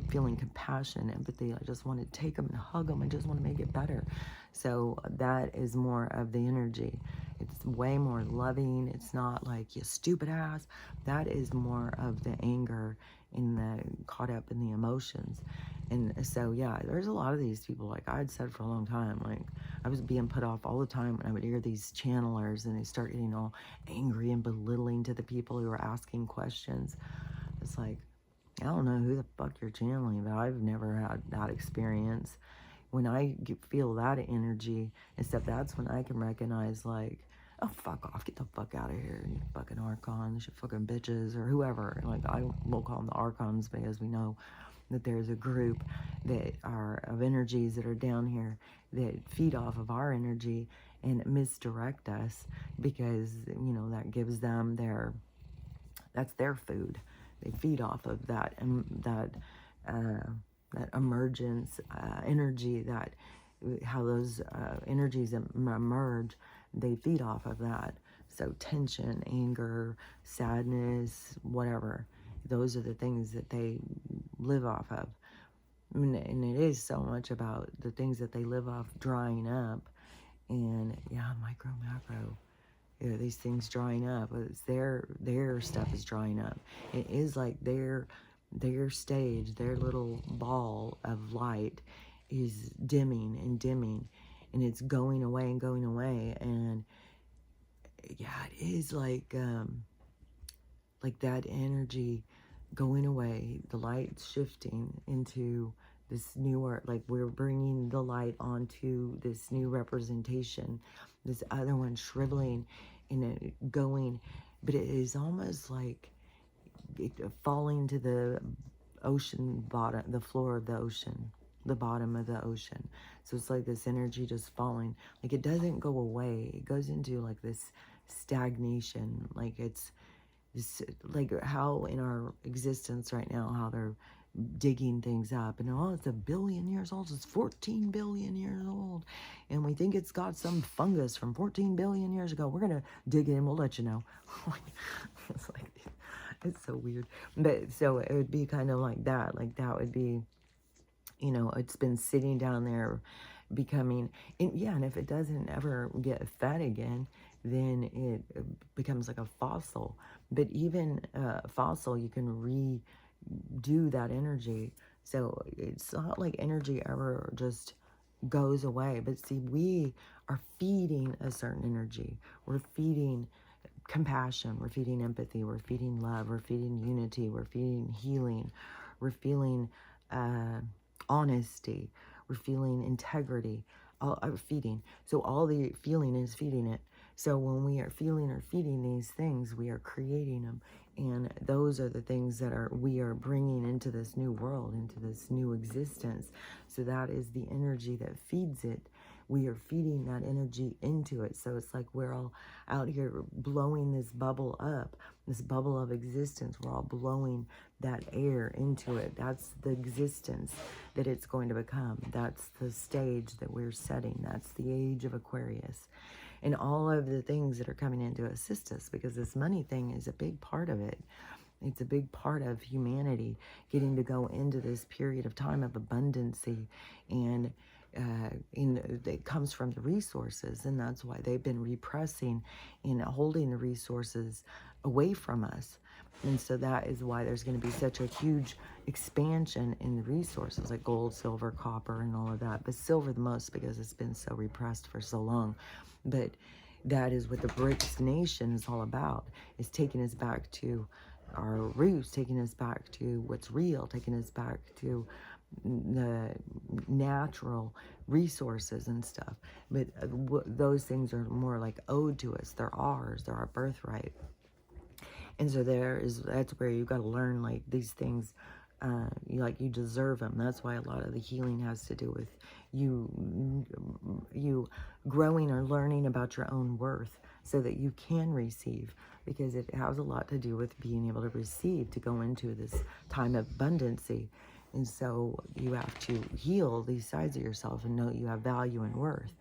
feeling compassion, empathy? I just want to take them and hug them. I just want to make it better. So that is more of the energy. It's way more loving. It's not like, you stupid ass. That is more of the anger in the caught up in the emotions. And so, yeah, there's a lot of these people, like I'd said for a long time, like I was being put off all the time when I would hear these channelers and they start getting all angry and belittling to the people who are asking questions. It's like, I don't know who the fuck you're channeling, but I've never had that experience. When I feel that energy and stuff, that's when I can recognize, like, oh, fuck off, get the fuck out of here, you fucking archons, you fucking bitches, or whoever. Like, I will call them the archons, because we know that there's a group that are of energies that are down here that feed off of our energy and misdirect us, because that gives them that's their food. They feed off of that, and that emergence energy, that how those energies emerge, they feed off of that. So tension, anger, sadness, whatever, those are the things that they live off of. And it is so much about the things that they live off drying up, And yeah, micro, macro, you know, these things drying up. It's their stuff is drying up. It is like their stage, their little ball of light is dimming and dimming, and it's going away and going away. And yeah, it is like that energy going away, the light's shifting into this newer, like we're bringing the light onto this new representation, this other one shriveling and it going, but it is almost like it falling to the ocean bottom, the floor of the ocean, the bottom of the ocean. So it's like this energy just falling, like it doesn't go away. It goes into like this stagnation, like it's like how in our existence right now, how they're digging things up and oh, it's 1 billion years old, it's 14 billion years old, and we think it's got some fungus from 14 billion years ago. We're gonna dig it and we'll let you know. It's like, it's so weird. But so it would be kind of like that would be, you know, it's been sitting down there becoming, and yeah, and if it doesn't ever get fed again, then it becomes like a fossil. But even fossil, you can redo that energy. So it's not like energy ever just goes away. But see, we are feeding a certain energy. We're feeding compassion, we're feeding empathy, we're feeding love, we're feeding unity, we're feeding healing, we're feeling honesty, we're feeling integrity, all feeding. So all the feeling is feeding it. So when we are feeling or feeding these things, we are creating them. And those are the things that we are bringing into this new world, into this new existence. So that is the energy that feeds it. We are feeding that energy into it. So it's like we're all out here blowing this bubble up, this bubble of existence. We're all blowing that air into it. That's the existence that it's going to become. That's the stage that we're setting. That's the age of Aquarius. And all of the things that are coming in to assist us, because this money thing is a big part of it. It's a big part of humanity getting to go into this period of time of abundancy, and it comes from the resources, and that's why they've been repressing and holding the resources away from us. And so that is why there's going to be such a huge expansion in the resources like gold, silver, copper, and all of that. But silver the most because it's been so repressed for so long. But that is what the BRICS nation is all about, is taking us back to our roots, taking us back to what's real, taking us back to the natural resources and stuff. But those things are more like owed to us. They're ours. They're our birthright. And so that's where you got to learn like these things. You deserve them. That's why a lot of the healing has to do with you growing or learning about your own worth so that you can receive, because it has a lot to do with being able to receive, to go into this time of abundancy. And so you have to heal these sides of yourself and know you have value and worth.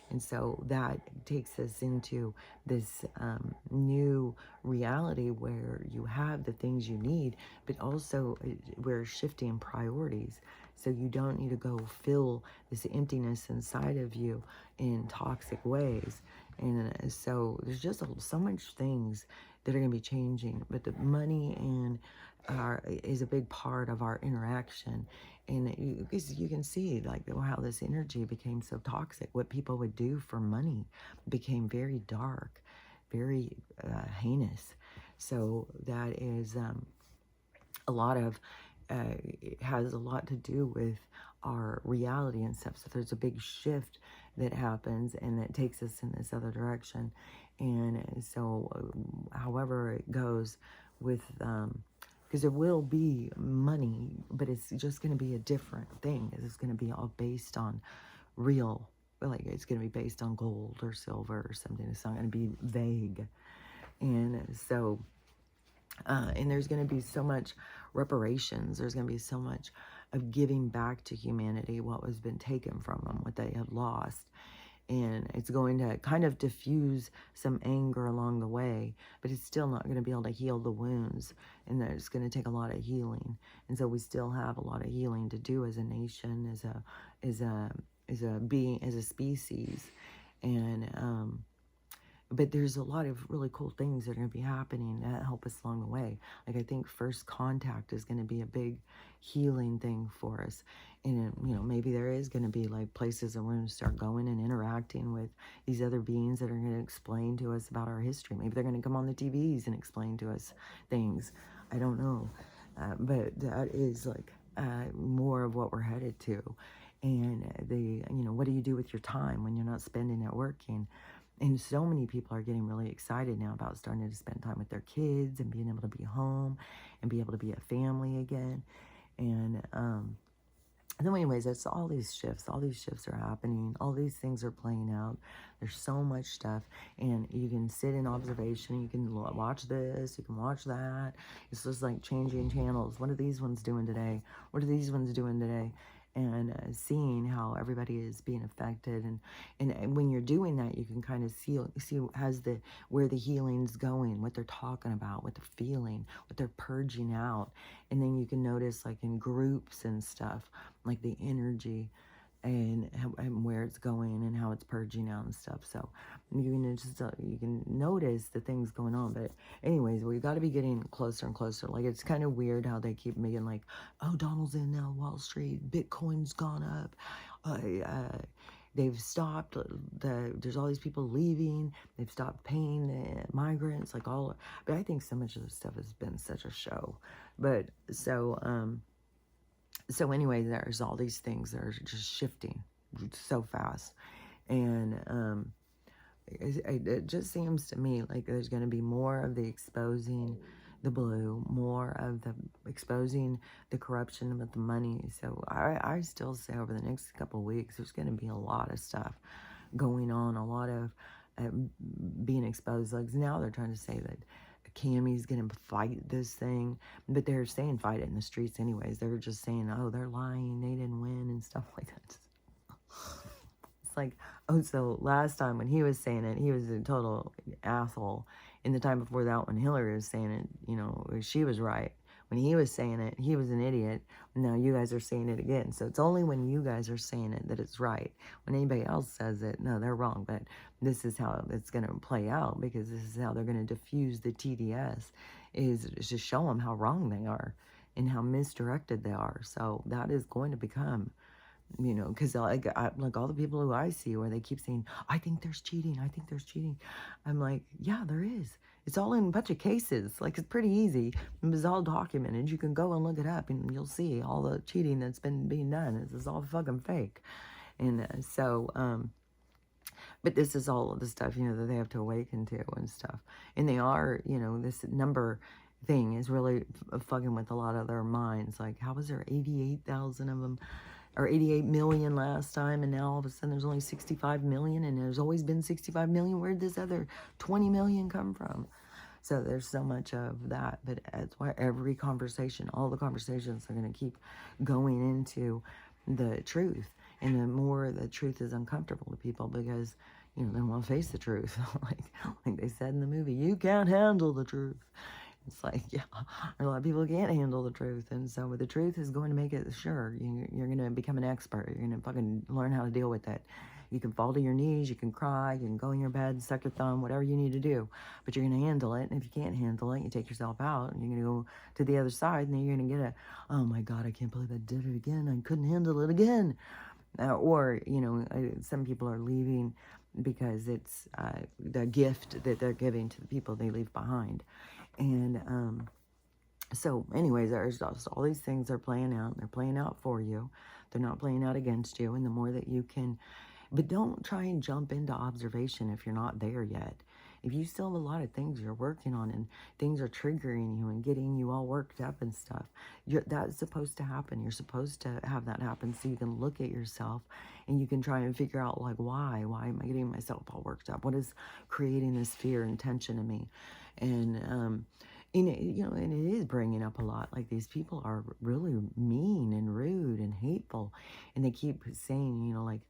And so that takes us into this new reality where you have the things you need, but also we're shifting priorities. So you don't need to go fill this emptiness inside of you in toxic ways. And so there's just so much things that are going to be changing. But the money is a big part of our interaction. And you can see like how this energy became so toxic. What people would do for money became very dark, very heinous. So that is a lot of, it has a lot to do with our reality and stuff. So there's a big shift that happens and that takes us in this other direction. And so however it goes with, because there will be money, but it's just going to be a different thing. It's going to be all based on real, like it's going to be based on gold or silver or something. It's not going to be vague. And so, and there's going to be so much reparations. There's going to be so much of giving back to humanity what was been taken from them, what they have lost. And it's going to kind of diffuse some anger along the way, but it's still not going to be able to heal the wounds, and it's going to take a lot of healing. And so we still have a lot of healing to do as a nation, as a being, as a species. And but there's a lot of really cool things that are going to be happening that help us along the way. Like, I think first contact is going to be a big healing thing for us. And, maybe there is going to be like places that we're going to start going and interacting with these other beings that are going to explain to us about our history. Maybe they're going to come on the TVs and explain to us things. I don't know. But that is like more of what we're headed to. And what do you do with your time when you're not spending it working? And so many people are getting really excited now about starting to spend time with their kids and being able to be home and be able to be a family again. And so anyways, that's all these shifts. All these shifts are happening. All these things are playing out. There's so much stuff. And you can sit in observation. You can watch this. You can watch that. It's just like changing channels. What are these ones doing today? What are these ones doing today? And seeing how everybody is being affected, and when you're doing that, you can kind of see where the healing's going, what they're talking about, what they're feeling, what they're purging out, and then you can notice like in groups and stuff, like the energy and where it's going and how it's purging out and stuff. So you can just you can notice the things going on. But anyways, we got to be getting closer and closer. Like, it's kind of weird how they keep making like, oh, Donald's in now, Wall Street, Bitcoin's gone up, they've stopped there's all these people leaving, they've stopped paying the migrants, like all. But I think so much of this stuff has been such a show. But so anyway, there's all these things that are just shifting so fast. And it just seems to me like there's going to be more of the exposing the blue, more of the exposing the corruption with the money. So I still say over the next couple of weeks, there's going to be a lot of stuff going on, a lot of being exposed. Like, now they're trying to say that Cammie's gonna fight this thing, but they're saying fight it in the streets anyways. They're just saying, oh, they're lying, they didn't win and stuff like that. It's like, oh, so last time when he was saying it, he was a total asshole. And the time before that, when Hillary was saying it, she was right. When he was saying it, he was an idiot. Now you guys are saying it again. So it's only when you guys are saying it that it's right. When anybody else says it, no, they're wrong. But this is how it's going to play out, because this is how they're going to diffuse the TDS, is to show them how wrong they are and how misdirected they are. So that is going to become, because like all the people who I see where they keep saying, I think there's cheating, I think there's cheating. I'm like, yeah, there is. It's all in a bunch of cases. Like, it's pretty easy. It's all documented. You can go and look it up and you'll see all the cheating that's been being done. This is all fucking fake. And but this is all of the stuff, that they have to awaken to and stuff. And they are, this number thing is really fucking with a lot of their minds. Like, how was there 88,000 of them? Or 88 million last time, and now all of a sudden there's only 65 million, and there's always been 65 million. Where did this other 20 million come from? So there's so much of that, but that's why every conversation, all the conversations are going to keep going into the truth, and the more the truth is uncomfortable to people, because they don't want to face the truth. like they said in the movie, you can't handle the truth. It's like, yeah, a lot of people can't handle the truth. And so the truth is going to make it, sure, you're going to become an expert. You're going to fucking learn how to deal with it. You can fall to your knees, you can cry, you can go in your bed, suck your thumb, whatever you need to do. But you're going to handle it. And if you can't handle it, you take yourself out, and you're going to go to the other side, and then you're going to get oh my God, I can't believe I did it again. I couldn't handle it again. Or, some people are leaving because it's the gift that they're giving to the people they leave behind. And so anyways, there's just all these things are playing out. They're playing out for you. They're not playing out against you. And the more that you can, but don't try and jump into observation if you're not there yet. If you still have a lot of things you're working on and things are triggering you and getting you all worked up and stuff, that's supposed to happen. You're supposed to have that happen so you can look at yourself and you can try and figure out, like, why am I getting myself all worked up? What is creating this fear and tension in me? And and it is bringing up a lot. Like, these people are really mean and rude and hateful, and they keep saying, like,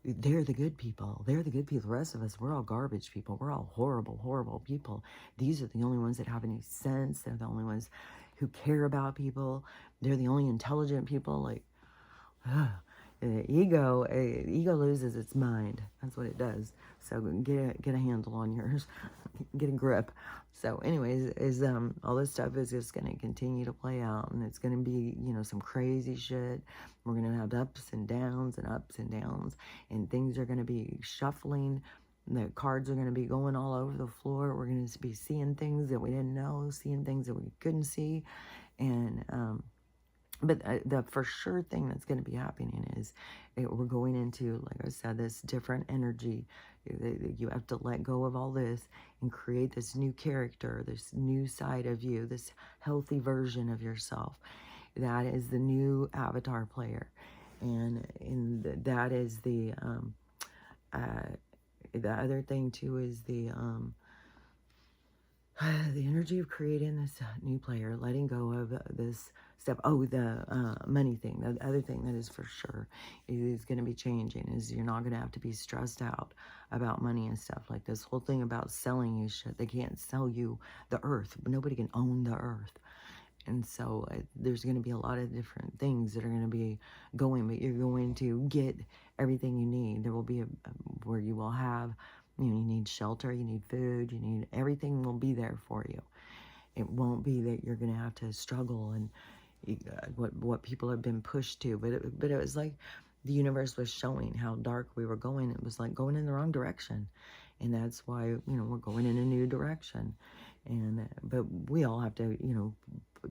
they're the good people. They're the good people. The rest of us, we're all garbage people. We're all horrible, horrible people. These are the only ones that have any sense. They're the only ones who care about people. They're the only intelligent people. Like, Ego loses its mind. That's what it does. So get a handle on yours, get a grip. So, anyways, is all this stuff is just going to continue to play out, and it's going to be, some crazy shit. We're going to have ups and downs and ups and downs, and things are going to be shuffling. The cards are going to be going all over the floor. We're going to be seeing things that we didn't know, seeing things that we couldn't see, and but the for sure thing that's going to be happening is we're going into, like I said, this different energy. You have to let go of all this and create this new character, this new side of you, this healthy version of yourself. That is the new avatar player. And that is the other thing too is the energy of creating this new player, letting go of this step. Oh, the money thing. The other thing that is for sure is going to be changing is you're not going to have to be stressed out about money and stuff. Like this whole thing about selling you shit. They can't sell you the earth. Nobody can own the earth. And so there's going to be a lot of different things that are going to be going, but you're going to get everything you need. There will be where you will have, you need shelter, you need food, you need everything will be there for you. It won't be that you're going to have to struggle and what people have been pushed to. But it was like the universe was showing how dark we were going. It was like going in the wrong direction. And that's why, we're going in a new direction. But we all have to,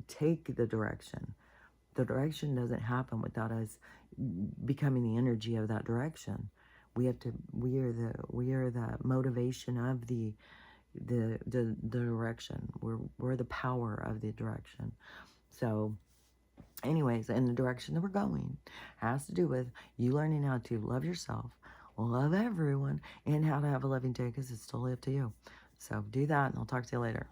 take the direction. The direction doesn't happen without us becoming the energy of that direction. We are the motivation of the direction. We're the power of the direction. So anyways, in the direction that we're going has to do with you learning how to love yourself, love everyone, and how to have a loving day, because it's totally up to you. So do that, and I'll talk to you later.